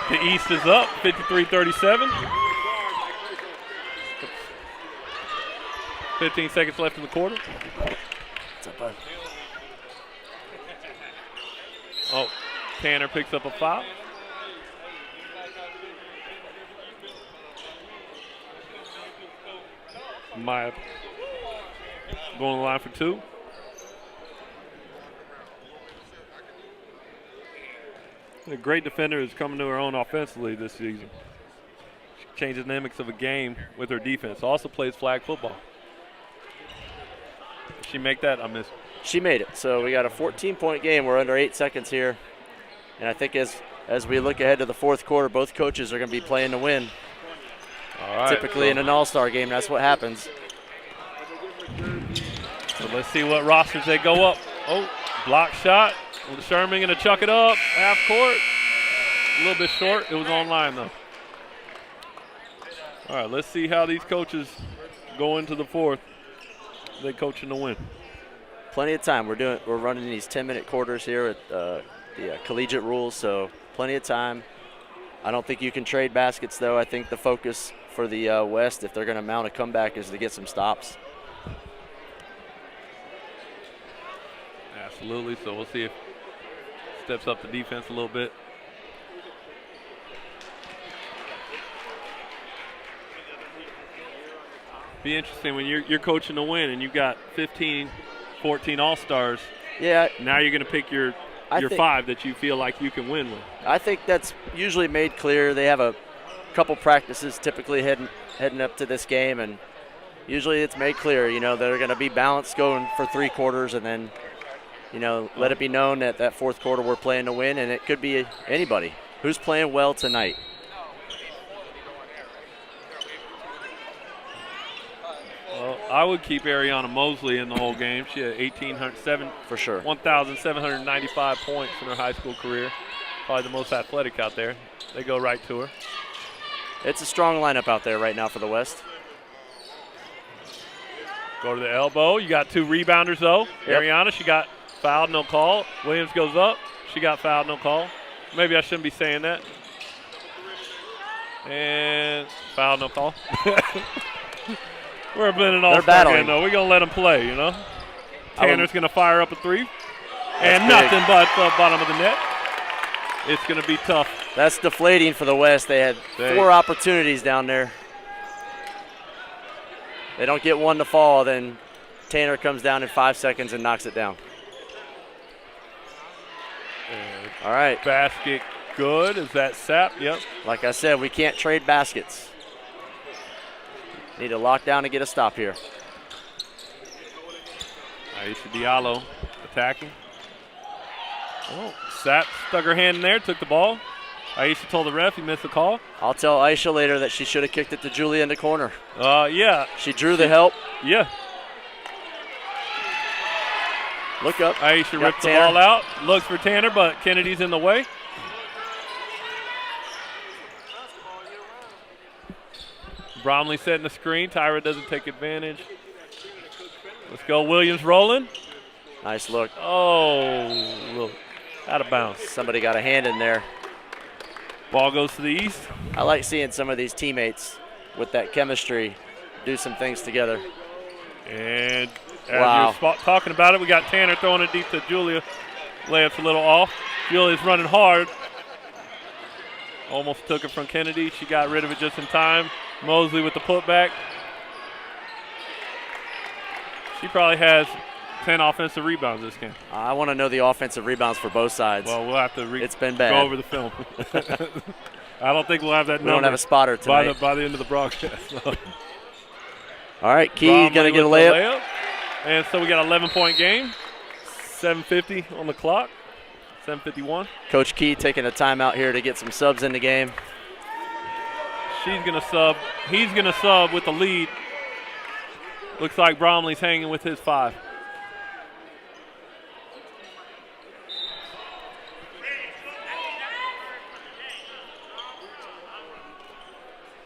The East is up, 53-37. 15 seconds left in the quarter. What's up, bud? Oh, Tanner picks up a foul. Maya going to the line for 2. A great defender is coming to her own offensively this season. She changed the dynamics of a game with her defense. Also plays flag football. Did she make that? I missed. She made it. So we got a 14-point game. We're under 8 seconds here. And I think as we look ahead to the fourth quarter, both coaches are going to be playing to win. All right. Typically in an all-star game, that's what happens. So let's see what rosters they go up. Oh, block shot. Sherman going to chuck it up. Half court. A little bit short. It was online, though. All right, let's see how these coaches go into the fourth. They coaching to win. Plenty of time. We're running these 10-minute quarters here at the collegiate rules, so plenty of time. I don't think you can trade baskets, though. I think the focus for the West, if they're going to mount a comeback, is to get some stops. Absolutely. So we'll see if steps up the defense a little bit. Be interesting when you're coaching to win and you've got 15, 14 all-stars. Yeah. Now you're going to pick your 5 that you feel like you can win with. I think that's usually made clear. They have a couple practices typically heading up to this game, and usually it's made clear, they're going to be balanced going for 3 quarters, and then, let it be known that that fourth quarter we're playing to win, and it could be anybody. Who's playing well tonight? Well, I would keep Ariana Mosley in the whole game. She had 1,807 for sure, 1,795 points in her high school career. Probably the most athletic out there. They go right to her. It's a strong lineup out there right now for the West. Go to the elbow. You got 2 rebounders, though. Yep. Ariana, she got fouled, no call. Williams goes up. She got fouled, no call. Maybe I shouldn't be saying that. And foul, no call. We're blending all again, though. We're going to let them play, Tanner's going to fire up a 3. And nothing but the bottom of the net. It's going to be tough. That's deflating for the West. They had 4 opportunities down there. They don't get one to fall, then Tanner comes down in 5 seconds and knocks it down. All right. Basket good. Is that Sapp? Yep. Like I said, we can't trade baskets. Need to lock down and get a stop here. Aisha Diallo attacking. Oh, Sapp stuck her hand in there, took the ball. Aisha told the ref he missed the call. I'll tell Aisha later that she should have kicked it to Julia in the corner. Yeah. She drew the help. Yeah. Look up. Aisha ripped the ball out. Looks for Tanner, but Kennedy's in the way. Bromley setting the screen. Tyra doesn't take advantage. Let's go. Williams rolling. Nice look. Oh, out of bounds. Somebody got a hand in there. Ball goes to the east. I like seeing some of these teammates with that chemistry do some things together. And as you're talking about it, we got Tanner throwing it deep to Julia. Layup's a little off. Julia's running hard. Almost took it from Kennedy. She got rid of it just in time. Mosley with the putback. She probably has 10 offensive rebounds this game. I want to know the offensive rebounds for both sides. Well, we'll have to it's been bad. Go over the film. I don't think we'll have that number. We don't have a spotter tonight. By the end of the broadcast. All right, Key going to get a layup. And so we got an 11-point game. 7:50 on the clock. 7:51. Coach Key taking a timeout here to get some subs in the game. She's going to sub. He's going to sub with the lead. Looks like Bromley's hanging with his 5.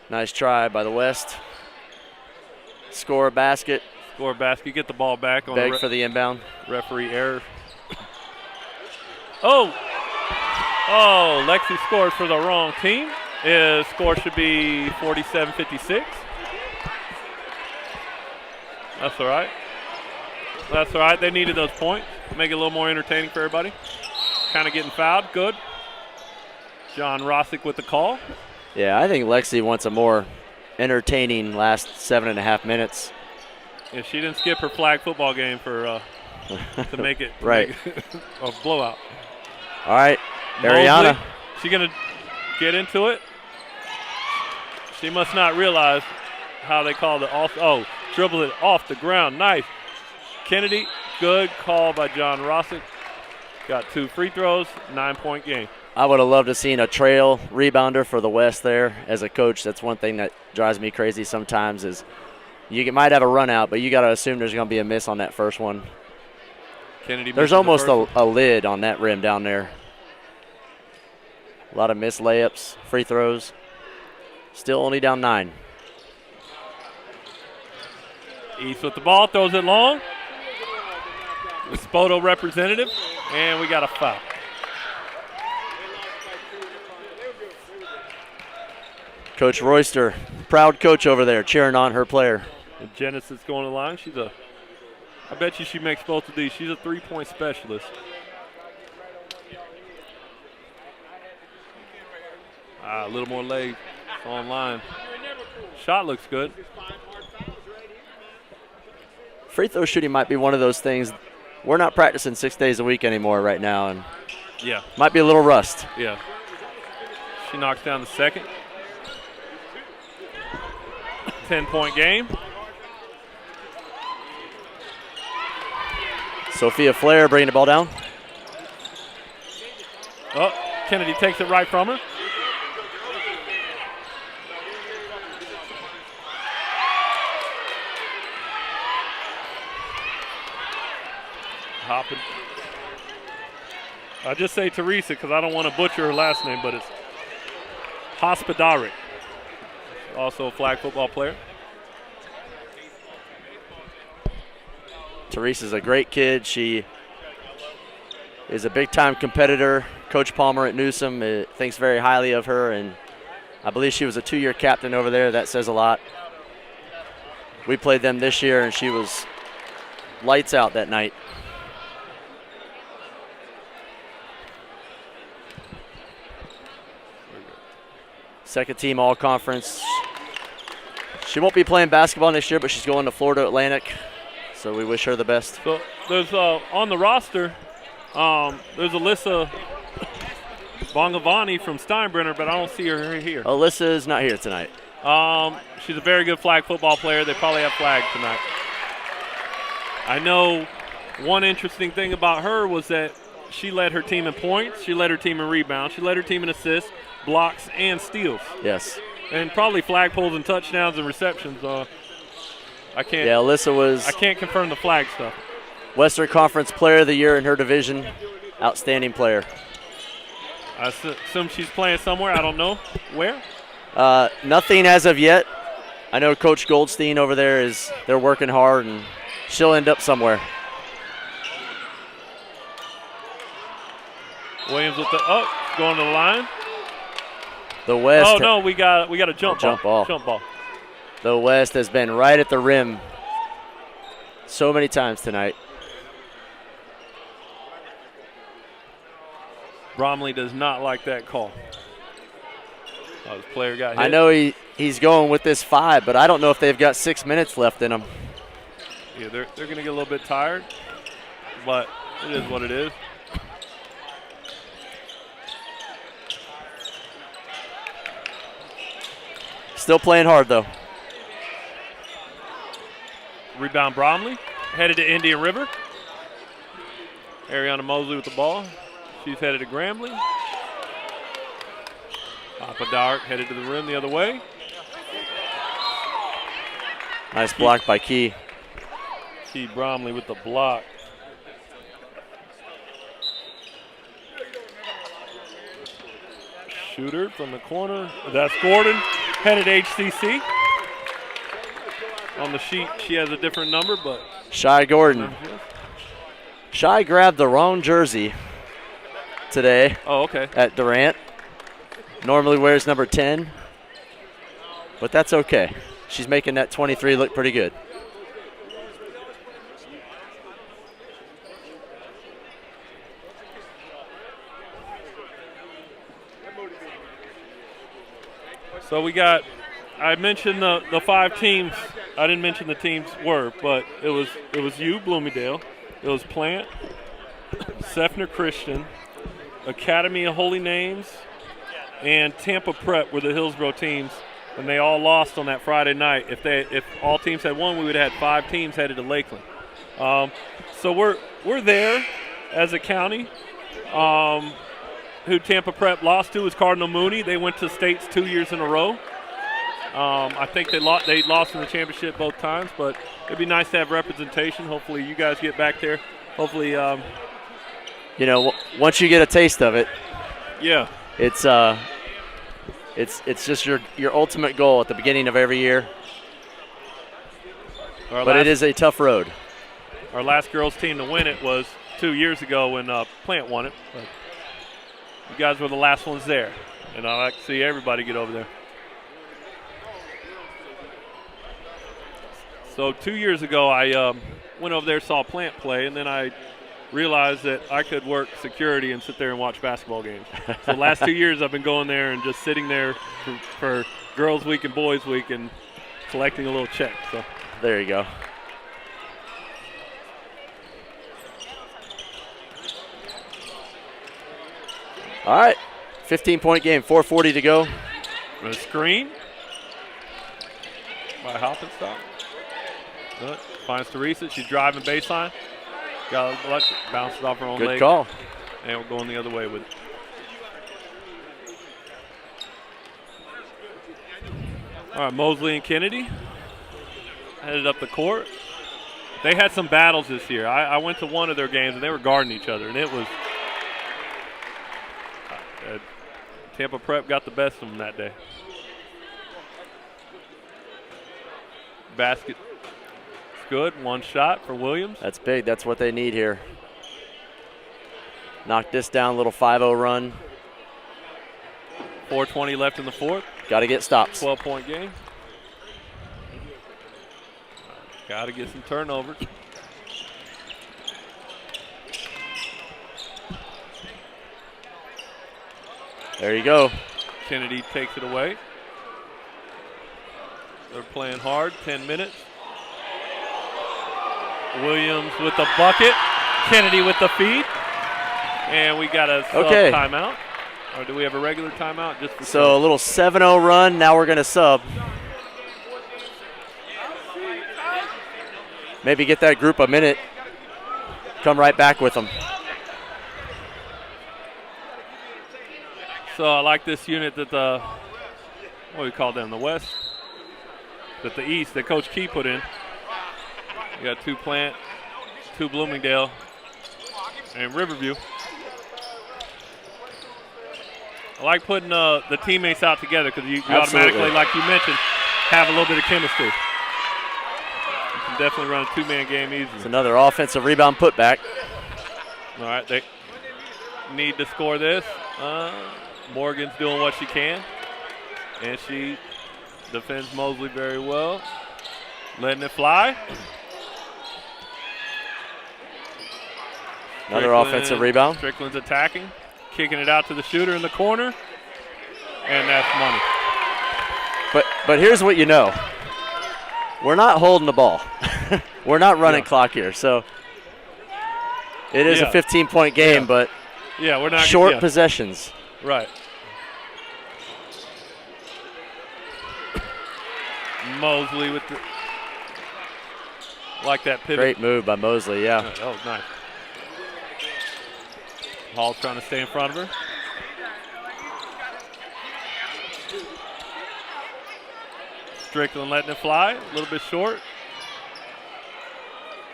Nice try by the West. Score a basket. Score a basket. Get the ball back. Beg for the inbound. Referee error. Lexi scored for the wrong team. His score should be 47-56. That's all right. That's all right. They needed those points. Make it a little more entertaining for everybody. Kind of getting fouled. Good. John Rossick with the call. Yeah, I think Lexi wants a more entertaining last 7.5 minutes. And she didn't skip her flag football game for to make it right. A blowout. All right, Ariana. She gonna get into it. She must not realize how they called it off. Oh, dribble it off the ground. Nice. Kennedy, good call by John Rossick. Got 2 free throws, 9-point game. I would have loved to have seen a trail rebounder for the West there. As a coach, that's one thing that drives me crazy sometimes is you might have a run out, but you got to assume there's going to be a miss on that first one. Kennedy. There's almost a lid on that rim down there. A lot of missed layups, free throws. Still only down 9. East with the ball, throws it long. The Spoto representative, and we got a foul. Coach Royster, proud coach over there, cheering on her player. And Genesis going to the line. I bet you she makes both of these. She's a 3-point specialist. A little more leg online. Shot looks good. Free throw shooting might be one of those things. We're not practicing 6 days a week anymore right now, and yeah, might be a little rust. Yeah. She knocks down the second. 10-point game. Sophia Flair bringing the ball down. Oh, Kennedy takes it right from her. Hopping. I just say Teresa because I don't want to butcher her last name, but it's Hospodaric. Also a flag football player. Teresa's a great kid. She is a big-time competitor. Coach Palmer at Newsom thinks very highly of her, and I believe she was a 2-year captain over there. That says a lot. We played them this year, and she was lights out that night. Second team all-conference. She won't be playing basketball next year, but she's going to Florida Atlantic, so we wish her the best. So there's on the roster, there's Alyssa Bongavani from Steinbrenner, but I don't see her here. Alyssa is not here tonight. She's a very good flag football player. They probably have flag tonight. I know one interesting thing about her was that she led her team in points, she led her team in rebounds, she led her team in assists, blocks, and steals. Yes. And probably flag pulls and touchdowns and receptions. I can't. Yeah, Alyssa was. I can't confirm the flag stuff. Western Conference Player of the Year in her division. Outstanding player. I assume she's playing somewhere. I don't know where. Nothing as of yet. I know Coach Goldstein over there they're working hard, and she'll end up somewhere. Williams with going to the line. The West. Oh no, we got a jump ball. Jump ball. The West has been right at the rim so many times tonight. Bromley does not like that call. Oh, his player got hit. I know he's going with this 5, but I don't know if they've got 6 minutes left in them. Yeah, they're going to get a little bit tired, but it is what it is. Still playing hard, though. Rebound Bromley. Headed to Indian River. Ariana Mosley with the ball. She's headed to Grambling. Papa Dark headed to the rim the other way. Nice block by Key. Key Bromley with the block. Shooter from the corner. That's Gordon. Headed HCC. On the sheet, she has a different number, but. Shy Gordon. Shy grabbed the wrong jersey today. Oh, okay. At Durant. Normally wears number 10, but that's okay. She's making that 23 look pretty good. So we got, I mentioned the 5 teams I didn't mention the teams were, but it was you, Bloomingdale. It was Plant, Sefner Christian, Academy of Holy Names, and Tampa Prep were the Hillsborough teams, and they all lost on that Friday night. If all teams had won, we would have had 5 teams headed to Lakeland. So we're there as a county. Who Tampa Prep lost to was Cardinal Mooney. They went to states 2 years in a row. I think they lost in the championship both times, but it'd be nice to have representation. Hopefully you guys get back there. Hopefully, you know, once you get a taste of it, yeah, it's just your ultimate goal at the beginning of every year. But it is a tough road. Our last girls team to win it was 2 years ago when Plant won it. But you guys were the last ones there, and I like to see everybody get over there. So 2 years ago, I went over there, saw Plant play, and then I realized that I could work security and sit there and watch basketball games. So the last 2 years, I've been going there and just sitting there for Girls Week and Boys Week and collecting a little check. So there you go. All right, 15-point game, 4:40 to go. A screen by Hoppenstock. Good. Finds Teresa. She's driving baseline. Got a luck. Bounces off her own leg. Good call. And we're going the other way with it. All right, Mosley and Kennedy headed up the court. They had some battles this year. I went to one of their games, and they were guarding each other, and it was Tampa Prep got the best of them that day. Basket. Good. One shot for Williams. That's big. That's what they need here. Knock this down, little 5-0 run. 4:20 left in the fourth. Got to get stops. 12-point game. Got to get some turnovers. There you go. Kennedy takes it away. They're playing hard. 10 minutes. Williams with the bucket. Kennedy with the feed. And we got a sub timeout. Or do we have a regular timeout? Just for so a little 7-0 run. Now we're going to sub. Maybe get that group a minute. Come right back with them. So I like this unit that what do we call them, the West? That the East, that Coach Key put in. We got 2 Plant, 2 Bloomingdale, and Riverview. I like putting the teammates out together because you automatically, like you mentioned, have a little bit of chemistry. You can definitely run a 2-man game easily. It's another offensive rebound putback. All right, they need to score this. Morgan's doing what she can, and she defends Mosley very well. Letting it fly. Another offensive rebound. Strickland's attacking, kicking it out to the shooter in the corner, and that's money. But here's what you know. We're not holding the ball. We're not running clock here. So it is a 15-point game, but we're not short possessions. Right. Mosley with the like that pivot. Great move by Mosley, yeah. That was nice. Hall trying to stay in front of her. Strickland letting it fly, a little bit short.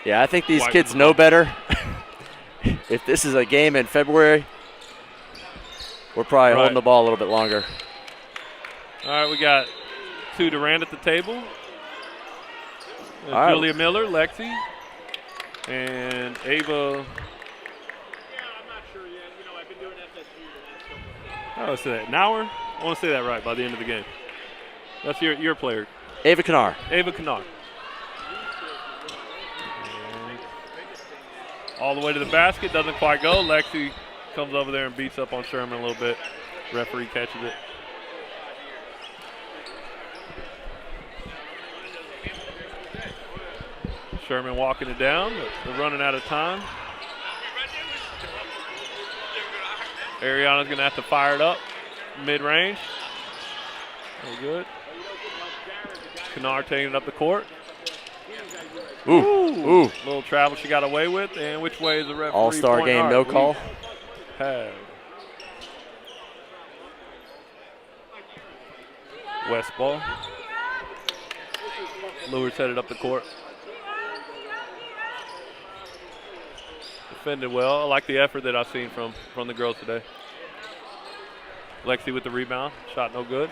Yeah, I think these kids know better. If this is a game in February, we're probably holding the ball a little bit longer. All right, we got 2 Durant at the table. Julia Miller, Lexi, and Ava. Oh, say that. Nauer? I want to say that right by the end of the game. That's your player. Ava Kanar. Ava Kanar. All the way to the basket, doesn't quite go. Lexi comes over there and beats up on Sherman a little bit. Referee catches it. Sherman walking it down. They're running out of time. Ariana's going to have to fire it up mid-range. Very good. Kennard taking it up the court. Ooh. Little travel she got away with. And which way is the referee? All-star game, no call. Have. West ball. Lewis headed up the court. Defended well. I like the effort that I've seen from the girls today. Lexi with the rebound. Shot no good.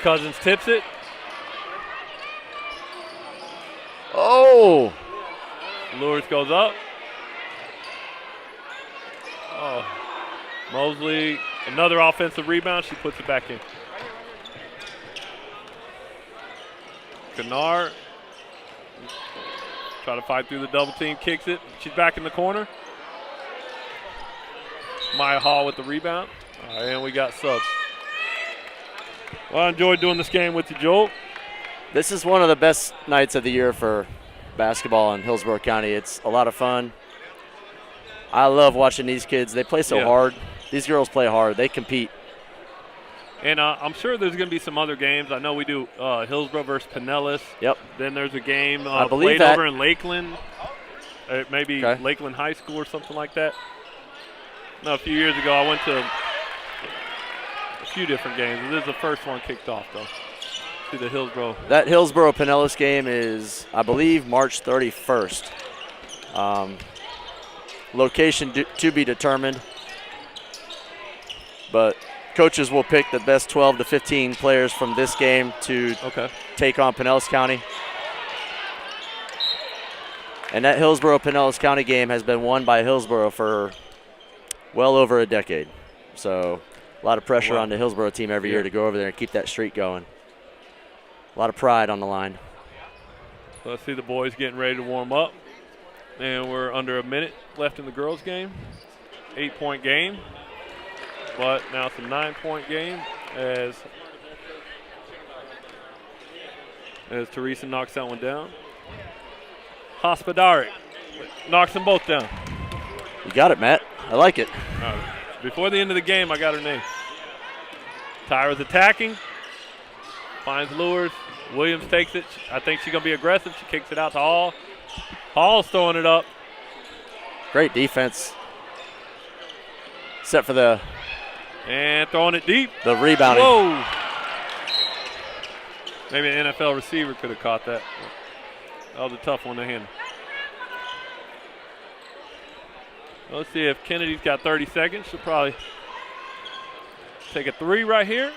Cousins tips it. Oh! Lewis goes up. Oh. Mosley, another offensive rebound. She puts it back in. Kennard. Try to fight through the double team, kicks it. She's back in the corner. Maya Hall with the rebound. All right, and we got subs. Well, I enjoyed doing this game with you, Joel. This is one of the best nights of the year for basketball in Hillsborough County. It's a lot of fun. I love watching these kids. They play so hard. These girls play hard. They compete. And I'm sure there's going to be some other games. I know we do Hillsborough versus Pinellas. Yep. Then there's a game I believe played that. over in Lakeland. Maybe Lakeland High School or something like that. No, a few years ago I went to a few different games. This is the first one kicked off, though. See the Hillsborough. That Hillsborough-Pinellas game is, I believe, March 31st. Location to be determined. But coaches will pick the best 12 to 15 players from this game to take on Pinellas County. And that Hillsborough-Pinellas County game has been won by Hillsborough for well over a decade. So a lot of pressure on the Hillsborough team every year to go over there and keep that streak going. A lot of pride on the line. So let's see the boys getting ready to warm up. And we're under a minute left in the girls' game. 8-point game. But now it's a 9-point game as Teresa knocks that one down. Hospodari knocks them both down. You got it, Matt. I like it. Before the end of the game, I got her name. Tyra's attacking. Finds Lures. Williams takes it. I think she's going to be aggressive. She kicks it out to Hall. Hall's throwing it up. Great defense. Except for the... And throwing it deep. The rebounding. Whoa. Maybe an NFL receiver could have caught that. That was a tough one to handle. Let's see if Kennedy's got 30 seconds. She'll probably take a three right here.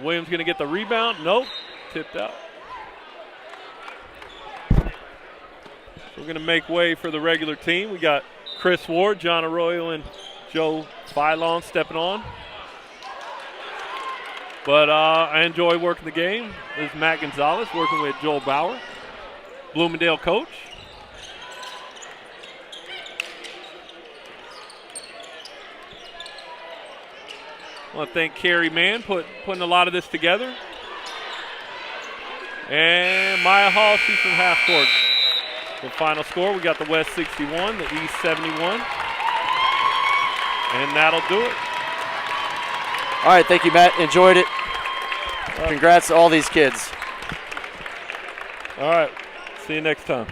Williams going to get the rebound. Nope. Tipped out. We're going to make way for the regular team. We got Chris Ward, John Arroyo, and Joe Filon stepping on. But I enjoy working the game. This is Matt Gonzalez working with Joel Bauer, Bloomingdale coach. I want to thank Carrie Mann putting a lot of this together. And Maya Hall shoots from half court. The final score, we got the West 61, the East 71. And that'll do it. All right, thank you, Matt. Enjoyed it. Congrats to all these kids. All right, see you next time.